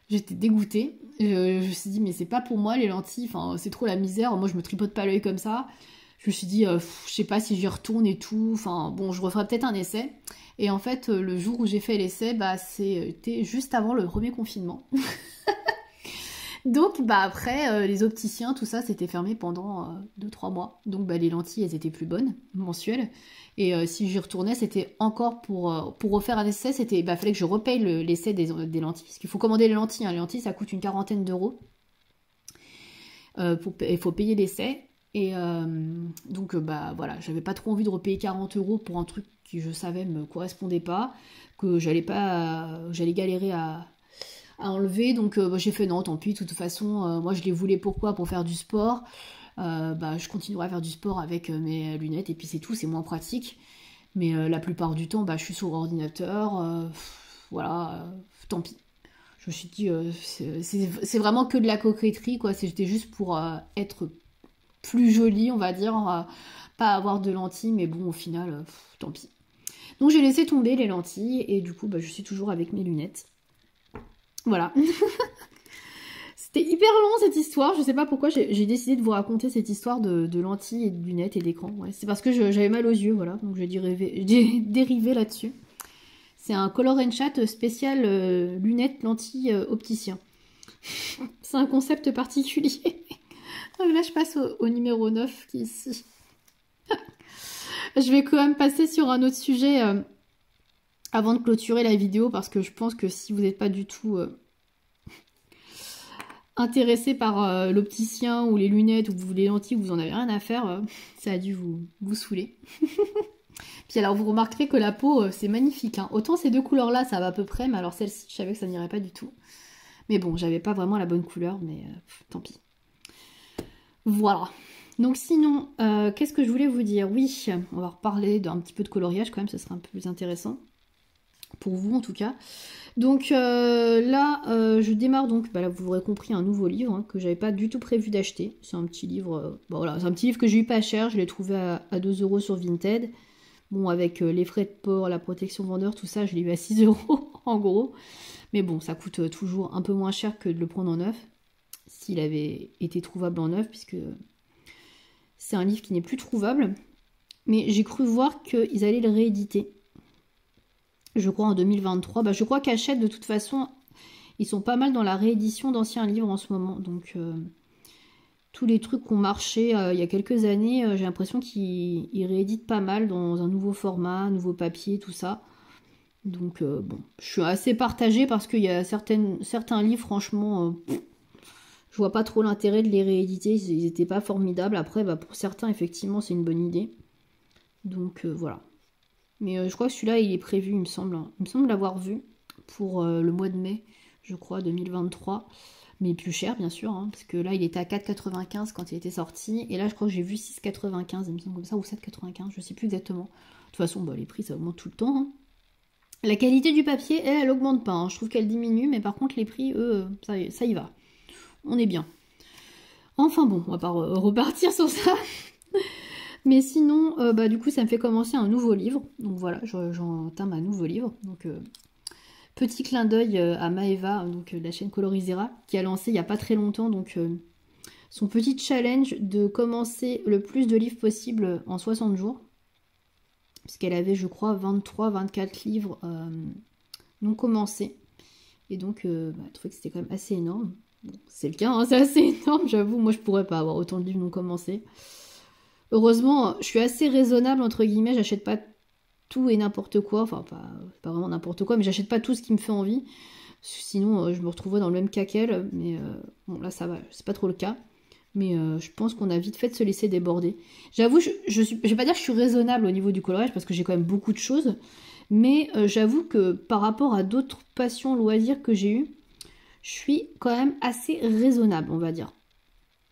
J'étais dégoûtée. Je me suis dit mais c'est pas pour moi les lentilles, enfin c'est trop la misère. Moi je me tripote pas l'œil comme ça. Je me suis dit je sais pas si j'y retourne et tout. Enfin bon, je referai peut-être un essai. Et en fait le jour où j'ai fait l'essai, bah c'était juste avant le premier confinement. Donc bah après les opticiens, tout ça c'était fermé pendant 2-3 mois. Donc bah les lentilles elles étaient plus bonnes, mensuelles. Et si j'y retournais c'était encore pour refaire un essai, c'était bah fallait que je repaye l'essai des lentilles. Parce qu'il faut commander les lentilles, hein. Les lentilles ça coûte une 40aine d'euros. Il faut payer l'essai. Et donc bah voilà, j'avais pas trop envie de repayer 40 € pour un truc qui je savais me correspondait pas, que j'allais galérer à enlever, donc j'ai fait non, tant pis, de toute façon, moi je les voulais pourquoi? Pour faire du sport, bah je continuerai à faire du sport avec mes lunettes et puis c'est tout, c'est moins pratique, mais la plupart du temps, bah je suis sur ordinateur, voilà, tant pis. Je me suis dit, c'est vraiment que de la coquetterie, quoi, c'était juste pour être plus jolie, on va dire, pas avoir de lentilles, mais bon, au final, tant pis. Donc j'ai laissé tomber les lentilles, et du coup, bah, je suis toujours avec mes lunettes. Voilà. C'était hyper long cette histoire, je sais pas pourquoi j'ai décidé de vous raconter cette histoire de lentilles et de lunettes et d'écran. Ouais, c'est parce que j'avais mal aux yeux, voilà, donc j'ai dérivé là-dessus. C'est un Color & Chat spécial lunettes, lentilles, opticien. C'est un concept particulier. Là je passe au numéro 9 qui est ici. Je vais quand même passer sur un autre sujet avant de clôturer la vidéo, parce que je pense que si vous n'êtes pas du tout intéressé par l'opticien ou les lunettes ou les lentilles, vous en avez rien à faire, ça a dû vous saouler. Puis alors vous remarquerez que la peau c'est magnifique, hein. Autant ces deux couleurs là ça va à peu près, mais alors celle-ci je savais que ça n'irait pas du tout. Mais bon, j'avais pas vraiment la bonne couleur, mais tant pis. Voilà. Donc sinon, qu'est-ce que je voulais vous dire? Oui, on va reparler d'un petit peu de coloriage quand même, ce sera un peu plus intéressant. Pour vous en tout cas. Donc là, je démarre donc, bah là vous l'aurez compris, un nouveau livre hein, que j'avais pas du tout prévu d'acheter. C'est un petit livre, bon, voilà, c'est un petit livre que j'ai eu pas cher, je l'ai trouvé à 2 € sur Vinted. Bon, avec les frais de port, la protection vendeur, tout ça, je l'ai eu à 6 € en gros. Mais bon, ça coûte toujours un peu moins cher que de le prendre en neuf, s'il avait été trouvable en neuf, puisque c'est un livre qui n'est plus trouvable. Mais j'ai cru voir qu'ils allaient le rééditer. Je crois en 2023. Bah, je crois qu'Hachette, de toute façon, ils sont pas mal dans la réédition d'anciens livres en ce moment. Donc, tous les trucs qui ont marché il y a quelques années, j'ai l'impression qu'ils rééditent pas mal dans un nouveau format, nouveau papier, tout ça. Donc, bon, je suis assez partagée parce qu'il y a certains livres, franchement, je vois pas trop l'intérêt de les rééditer. Ils n'étaient pas formidables. Après, bah, pour certains, effectivement, c'est une bonne idée. Donc, voilà. Mais je crois que celui-là, il est prévu, il me semble. Il me semble l'avoir vu pour le mois de mai, je crois, 2023. Mais plus cher, bien sûr, hein, parce que là, il était à 4,95 quand il était sorti. Et là, je crois que j'ai vu 6,95, il me semble comme ça, ou 7,95, je sais plus exactement. De toute façon, bah, les prix, ça augmente tout le temps. Hein. La qualité du papier, elle augmente pas. Hein. Je trouve qu'elle diminue, mais par contre, les prix, eux, ça y va. On est bien. Enfin bon, on va pas repartir sur ça. Mais sinon, bah, du coup, ça me fait commencer un nouveau livre. Donc voilà, j'entame un nouveau livre. Donc, petit clin d'œil à Maeva, donc la chaîne Colorisera, qui a lancé il n'y a pas très longtemps donc, son petit challenge de commencer le plus de livres possible en 60 jours. Parce qu'elle avait, je crois, 23-24 livres non commencés. Et donc, bah, elle trouvait que c'était quand même assez énorme. Bon, c'est le cas, hein, c'est assez énorme, j'avoue. Moi, je pourrais pas avoir autant de livres non commencés. Heureusement, je suis assez raisonnable, entre guillemets, j'achète pas tout et n'importe quoi, enfin pas vraiment n'importe quoi, mais j'achète pas tout ce qui me fait envie, sinon je me retrouverais dans le même cas qu'elle, mais bon là ça va, c'est pas trop le cas, mais je pense qu'on a vite fait de se laisser déborder. J'avoue, je vais pas dire que je suis raisonnable au niveau du coloriage, parce que j'ai quand même beaucoup de choses, mais j'avoue que par rapport à d'autres passions, loisirs que j'ai eu, je suis quand même assez raisonnable, on va dire.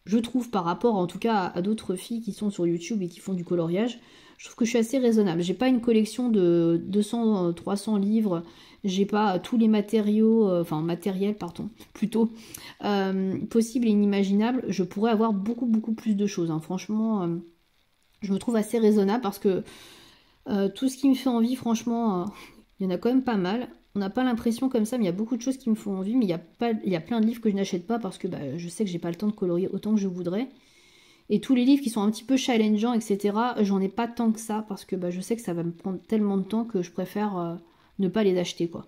Je trouve par rapport en tout cas à d'autres filles qui sont sur YouTube et qui font du coloriage, je trouve que je suis assez raisonnable. J'ai pas une collection de 200, 300 livres, j'ai pas tous les matériaux, matériels, pardon, plutôt, possibles et inimaginables. Je pourrais avoir beaucoup plus de choses, hein. Franchement, je me trouve assez raisonnable parce que tout ce qui me fait envie, franchement, il y en a quand même pas mal. On n'a pas l'impression comme ça, mais il y a beaucoup de choses qui me font envie, mais il y a plein de livres que je n'achète pas parce que je sais que j'ai pas le temps de colorier autant que je voudrais. Et tous les livres qui sont un petit peu challengeants, etc., j'en ai pas tant que ça parce que je sais que ça va me prendre tellement de temps que je préfère ne pas les acheter, quoi.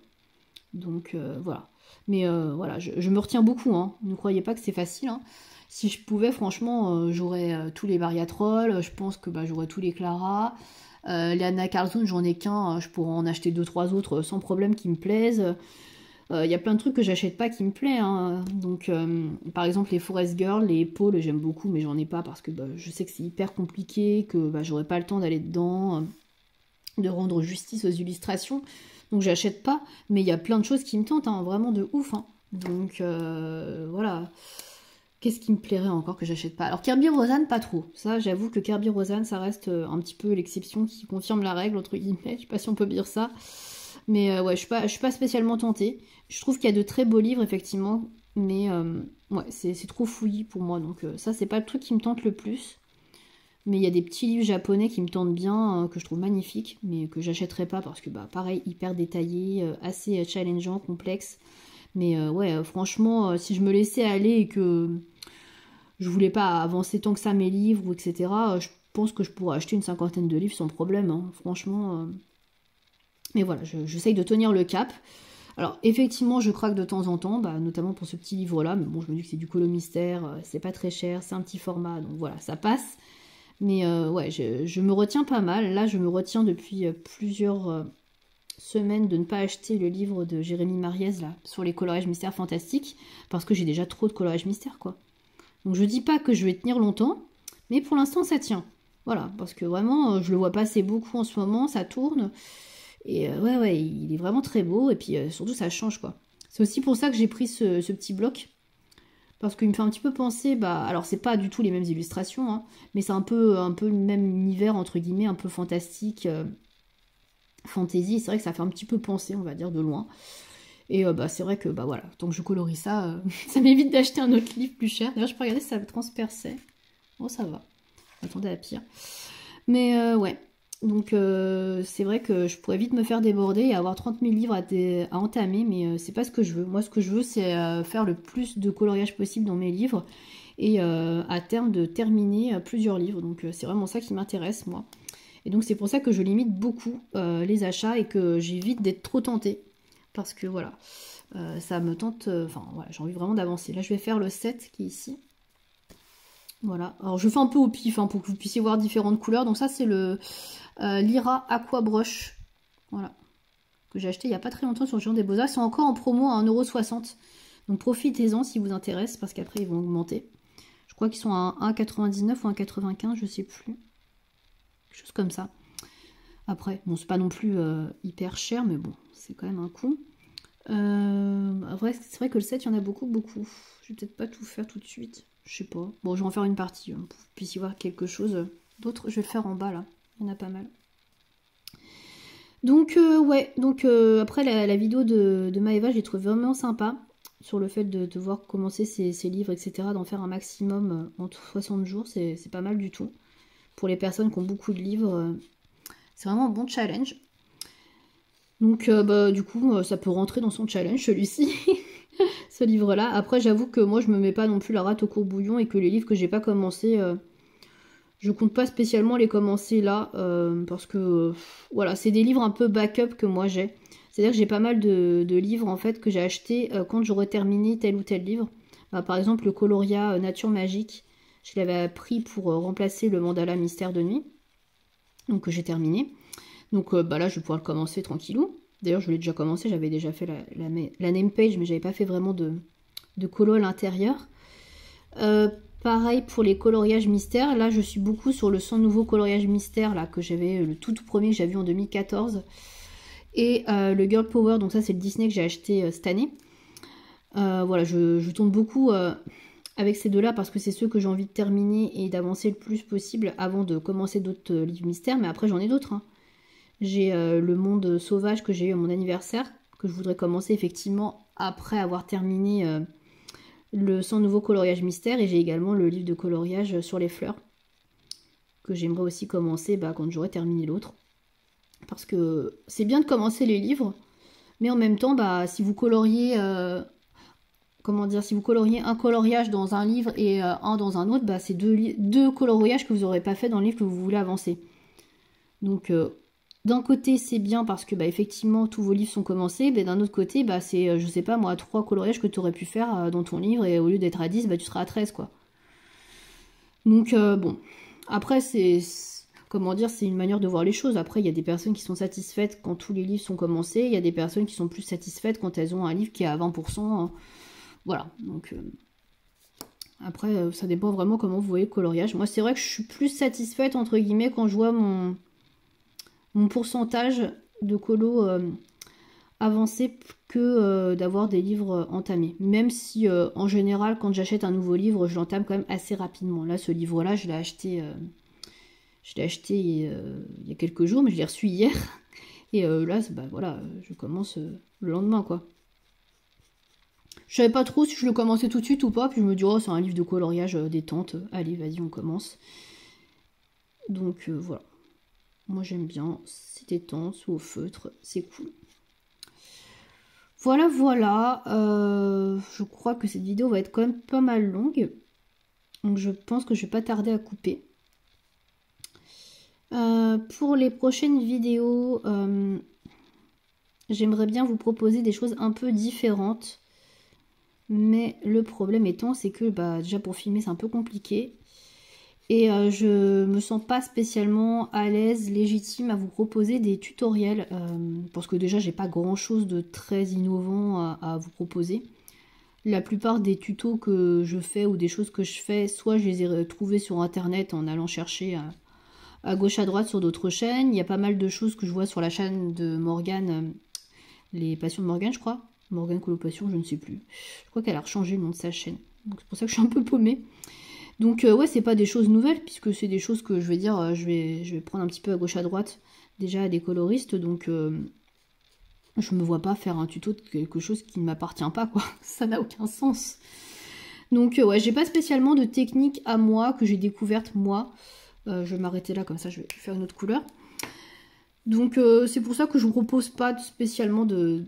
Donc voilà. Mais voilà, je me retiens beaucoup, hein. Ne croyez pas que c'est facile, hein. Si je pouvais, franchement, j'aurais tous les Variatrol, je pense que j'aurais tous les Clara. Les Anna Carlson, j'en ai qu'un, je pourrais en acheter 2-3 autres sans problème qui me plaisent. Il y a plein de trucs que j'achète pas qui me plaisent, hein. Donc par exemple les Forest Girl, les épaules, j'aime beaucoup, mais j'en ai pas parce que je sais que c'est hyper compliqué, que j'aurais pas le temps d'aller dedans, de rendre justice aux illustrations. Donc j'achète pas, mais il y a plein de choses qui me tentent, hein, vraiment de ouf, hein. Donc voilà. Qu'est-ce qui me plairait encore que j'achète pas? Alors Kirby Roseanne, pas trop. Ça, j'avoue que Kirby Roseanne, ça reste un petit peu l'exception qui confirme la règle, entre guillemets. Je sais pas si on peut dire ça. Mais ouais, je suis pas spécialement tentée. Je trouve qu'il y a de très beaux livres, effectivement. Mais ouais, c'est trop fouillis pour moi. Donc ça, c'est pas le truc qui me tente le plus. Mais il y a des petits livres japonais qui me tentent bien, que je trouve magnifiques, mais que j'achèterai pas parce que, pareil, hyper détaillé, assez challengeant, complexe. Mais ouais, franchement, si je me laissais aller et que je voulais pas avancer tant que ça mes livres, etc., je pense que je pourrais acheter une 50aine de livres sans problème, hein, franchement. Mais voilà, j'essaye de tenir le cap. Alors, effectivement, je craque de temps en temps, notamment pour ce petit livre-là, mais bon, je me dis que c'est du colo mystère, c'est pas très cher, c'est un petit format, donc voilà, ça passe. Mais ouais, je me retiens pas mal. Là, je me retiens depuis plusieurs semaine de ne pas acheter le livre de Jérémy Mariez là, sur les coloriages mystères fantastiques, parce que j'ai déjà trop de coloriages mystères, quoi. Donc je dis pas que je vais tenir longtemps, mais pour l'instant ça tient. Voilà, parce que vraiment, je le vois passer beaucoup en ce moment, ça tourne, et ouais, il est vraiment très beau, et puis surtout ça change, quoi. C'est aussi pour ça que j'ai pris ce petit bloc, parce qu'il me fait un petit peu penser, alors c'est pas du tout les mêmes illustrations, hein, mais c'est un peu le même univers, entre guillemets, un peu fantastique, fantasy, c'est vrai que ça fait un petit peu penser, on va dire, de loin. Et c'est vrai que voilà, tant que je colorie ça, ça m'évite d'acheter un autre livre plus cher. D'ailleurs, je peux regarder si ça transperçait. Oh, ça va. Attendez à pire. Mais ouais, donc c'est vrai que je pourrais vite me faire déborder et avoir 30 000 livres à entamer, mais c'est pas ce que je veux. Moi, ce que je veux, c'est faire le plus de coloriage possible dans mes livres et à terme de terminer plusieurs livres. Donc c'est vraiment ça qui m'intéresse, moi. Et donc c'est pour ça que je limite beaucoup les achats et que j'évite d'être trop tentée. Parce que voilà, ça me tente, voilà, j'ai envie vraiment d'avancer. Là je vais faire le 7 qui est ici. Voilà, alors je fais un peu au pif pour que vous puissiez voir différentes couleurs. Donc ça c'est le Lyra Aqua Brush, voilà, que j'ai acheté il n'y a pas très longtemps sur le Géant des Beaux-Arts. C'est encore en promo à 1,60 €. Donc profitez-en si vous intéresse parce qu'après ils vont augmenter. Je crois qu'ils sont à 1,99 ou 1,95, je sais plus. Quelque chose comme ça. Après, bon, c'est pas non plus hyper cher, mais bon, c'est quand même un coup. C'est vrai que le 7, il y en a beaucoup. Je vais peut-être pas tout faire tout de suite. Je sais pas. Bon, je vais en faire une partie, pour que vous puissiez voir quelque chose d'autre. Je vais le faire en bas, là. Il y en a pas mal. Donc, ouais. Donc, après, la vidéo de Maëva, je l'ai trouvée vraiment sympa. Sur le fait de voir commencer ses livres, etc. D'en faire un maximum en 60 jours. C'est pas mal du tout. Pour les personnes qui ont beaucoup de livres, c'est vraiment un bon challenge. Donc du coup, ça peut rentrer dans son challenge, celui-ci, ce livre-là. Après, j'avoue que moi, je me mets pas non plus la rate au courbouillon et que les livres que j'ai pas commencé, je compte pas spécialement les commencer là, parce que, voilà, c'est des livres un peu backup que moi j'ai. C'est-à-dire que j'ai pas mal de livres, en fait, que j'ai achetés quand j'aurais terminé tel ou tel livre. Par exemple, le Coloria Nature Magique, je l'avais pris pour remplacer le mandala Mystère de Nuit. Donc j'ai terminé. Donc là je vais pouvoir le commencer tranquillou. D'ailleurs je l'ai déjà commencé, j'avais déjà fait la name page, mais j'avais pas fait vraiment de colo à l'intérieur. Pareil pour les coloriages mystères. Là je suis beaucoup sur le 100 nouveaux coloriages mystères là, que j'avais, le tout premier que j'avais vu en 2014. Et le Girl Power, donc ça c'est le Disney que j'ai acheté cette année. Voilà, je tourne beaucoup avec ces deux-là parce que c'est ceux que j'ai envie de terminer et d'avancer le plus possible avant de commencer d'autres livres mystères. Mais après, j'en ai d'autres, hein. J'ai Le Monde Sauvage que j'ai eu à mon anniversaire, que je voudrais commencer effectivement après avoir terminé le 100 nouveaux coloriages mystères. Et j'ai également le livre de coloriage sur les fleurs, que j'aimerais aussi commencer quand j'aurai terminé l'autre. Parce que c'est bien de commencer les livres, mais en même temps, si vous coloriez... comment dire, si vous coloriez un coloriage dans un livre et un dans un autre, c'est deux coloriages que vous n'aurez pas fait dans le livre que vous voulez avancer. Donc, d'un côté, c'est bien parce que effectivement, tous vos livres sont commencés, mais d'un autre côté, c'est, je sais pas moi, 3 coloriages que tu aurais pu faire dans ton livre, et au lieu d'être à 10, tu seras à 13, quoi. Donc, bon. Après, comment dire, c'est une manière de voir les choses. Après, il y a des personnes qui sont satisfaites quand tous les livres sont commencés, il y a des personnes qui sont plus satisfaites quand elles ont un livre qui est à 20%. Voilà, donc après ça dépend vraiment comment vous voyez le coloriage. Moi c'est vrai que je suis plus satisfaite entre guillemets quand je vois mon pourcentage de colo avancé que d'avoir des livres entamés. Même si en général quand j'achète un nouveau livre je l'entame quand même assez rapidement. Là ce livre là je l'ai acheté il y a quelques jours, mais je l'ai reçu hier. Et là voilà, je commence le lendemain quoi. Je savais pas trop si je le commençais tout de suite ou pas, puis je me dis, oh, c'est un livre de coloriage détente, allez, vas-y, on commence. Donc voilà. Moi j'aime bien, c'est détente, ou au feutre, c'est cool. Voilà, voilà. Je crois que cette vidéo va être quand même pas mal longue. Donc je pense que je vais pas tarder à couper. Pour les prochaines vidéos, j'aimerais bien vous proposer des choses un peu différentes. Mais le problème étant, c'est que déjà pour filmer c'est un peu compliqué. Et je me sens pas spécialement à l'aise, légitime à vous proposer des tutoriels. Parce que déjà j'ai pas grand chose de très innovant à vous proposer. La plupart des tutos que je fais ou des choses que je fais, soit je les ai trouvés sur internet en allant chercher à gauche à droite sur d'autres chaînes. Il y a pas mal de choses que je vois sur la chaîne de Morgane, les passions de Morgane je crois. Morgane Colopassion, je ne sais plus. Je crois qu'elle a rechangé le nom de sa chaîne. Donc c'est pour ça que je suis un peu paumée. Donc ouais, c'est pas des choses nouvelles, puisque c'est des choses que je vais dire, je vais prendre un petit peu à gauche à droite, déjà à des coloristes, donc je me vois pas faire un tuto de quelque chose qui ne m'appartient pas, quoi. Ça n'a aucun sens. Donc ouais, j'ai pas spécialement de technique à moi, que j'ai découverte moi. Je vais m'arrêter là, comme ça je vais faire une autre couleur. Donc c'est pour ça que je vous propose pas spécialement de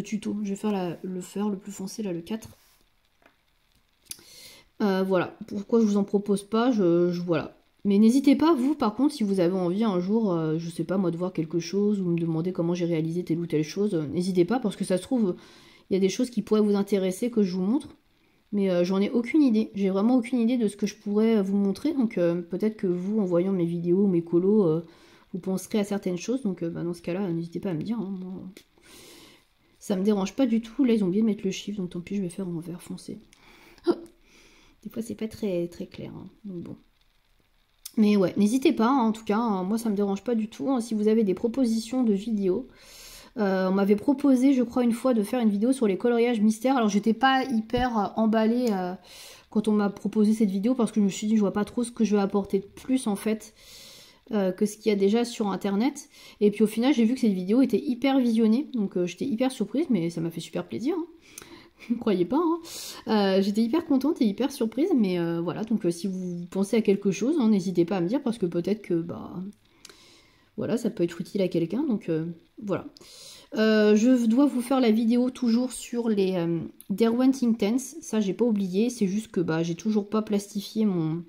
tuto. Je vais faire le fer le plus foncé, là, le 4. Voilà, pourquoi je vous en propose pas, voilà. Mais n'hésitez pas, vous, par contre, si vous avez envie un jour, je sais pas moi, de voir quelque chose, ou me demander comment j'ai réalisé telle ou telle chose, n'hésitez pas, parce que ça se trouve, il y a des choses qui pourraient vous intéresser, que je vous montre. Mais j'en ai aucune idée, j'ai vraiment aucune idée de ce que je pourrais vous montrer, donc peut-être que vous, en voyant mes vidéos, mes colos, vous penserez à certaines choses, donc dans ce cas-là, n'hésitez pas à me dire, hein, moi, ça me dérange pas du tout. Là, ils ont oublié de mettre le chiffre, donc tant pis, je vais faire en vert foncé. Des fois, c'est pas très, très clair, hein, donc bon. Mais ouais, n'hésitez pas, hein, en tout cas, hein, moi, ça me dérange pas du tout. Hein, si vous avez des propositions de vidéos, on m'avait proposé, je crois, une fois de faire une vidéo sur les coloriages mystères. Alors, j'étais pas hyper emballée quand on m'a proposé cette vidéo, parce que je me suis dit, je vois pas trop ce que je vais apporter de plus, en fait, que ce qu'il y a déjà sur internet. Et puis au final j'ai vu que cette vidéo était hyper visionnée, donc j'étais hyper surprise, mais ça m'a fait super plaisir, hein. Ne croyez pas, hein. J'étais hyper contente et hyper surprise, mais voilà, donc si vous pensez à quelque chose, hein, n'hésitez pas à me dire, parce que peut-être que voilà, ça peut être utile à quelqu'un, donc voilà. Je dois vous faire la vidéo toujours sur les Derwent Intense, ça j'ai pas oublié, c'est juste que j'ai toujours pas plastifié mon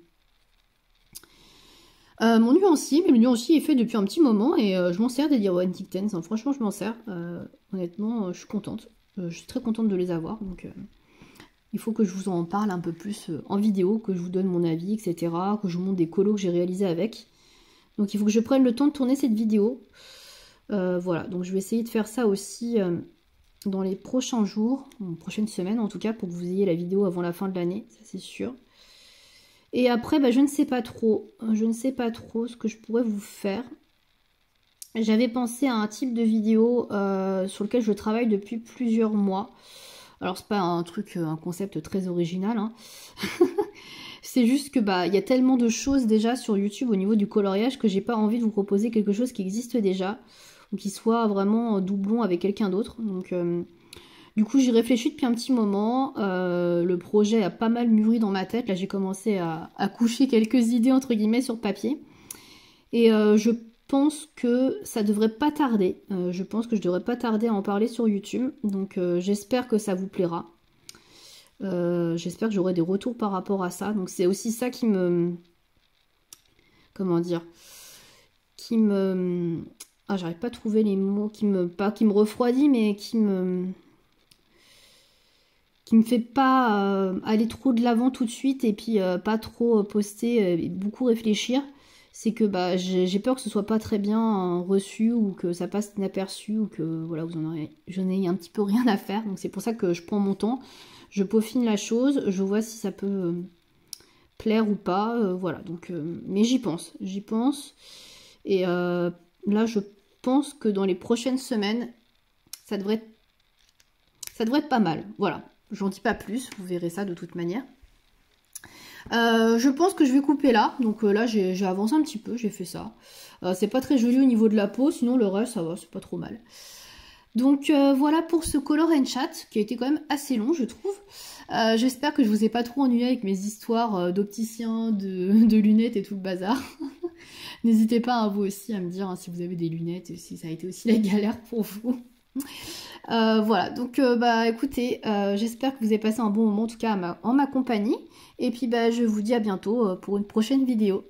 nuancier, mais le nuancier est fait depuis un petit moment et je m'en sers des Derwent Intense, hein. Franchement je m'en sers, honnêtement je suis contente, je suis très contente de les avoir, donc il faut que je vous en parle un peu plus en vidéo, que je vous donne mon avis, etc., que je vous montre des colos que j'ai réalisés avec. Donc il faut que je prenne le temps de tourner cette vidéo. Voilà, donc je vais essayer de faire ça aussi dans les prochains jours, prochaines semaines en tout cas, pour que vous ayez la vidéo avant la fin de l'année, ça c'est sûr. Et après, je ne sais pas trop. Je ne sais pas trop ce que je pourrais vous faire. J'avais pensé à un type de vidéo sur lequel je travaille depuis plusieurs mois. Alors c'est pas un truc, un concept très original, hein. C'est juste que il y a tellement de choses déjà sur YouTube au niveau du coloriage que j'ai pas envie de vous proposer quelque chose qui existe déjà ou qui soit vraiment doublon avec quelqu'un d'autre. Donc du coup j'y réfléchis depuis un petit moment. Le projet a pas mal mûri dans ma tête. Là j'ai commencé à coucher quelques idées entre guillemets sur papier. Et je pense que ça devrait pas tarder. Je pense que je devrais pas tarder à en parler sur YouTube. Donc j'espère que ça vous plaira. J'espère que j'aurai des retours par rapport à ça. Donc c'est aussi ça qui me... Comment dire? Qui me... Ah, j'arrive pas à trouver les mots. Pas qui me refroidit, mais qui me fait pas aller trop de l'avant tout de suite et puis pas trop poster et beaucoup réfléchir. C'est que j'ai peur que ce soit pas très bien reçu ou que ça passe inaperçu ou que voilà, j'en ai un petit peu rien à faire. Donc c'est pour ça que je prends mon temps. Je peaufine la chose, je vois si ça peut plaire ou pas, voilà. Donc, mais j'y pense. Et là, je pense que dans les prochaines semaines, ça devrait être pas mal. Voilà, j'en dis pas plus, vous verrez ça de toute manière. Je pense que je vais couper là. Donc là, j'ai avancé un petit peu, j'ai fait ça. C'est pas très joli au niveau de la peau, sinon le reste, ça va, c'est pas trop mal. Donc voilà pour ce Color & Chat qui a été quand même assez long je trouve. J'espère que je vous ai pas trop ennuyé avec mes histoires d'opticien, de lunettes et tout le bazar. N'hésitez pas vous aussi à me dire si vous avez des lunettes et si ça a été aussi la galère pour vous. Voilà, donc écoutez, j'espère que vous avez passé un bon moment en tout cas en ma compagnie. Et puis je vous dis à bientôt pour une prochaine vidéo.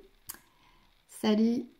Salut!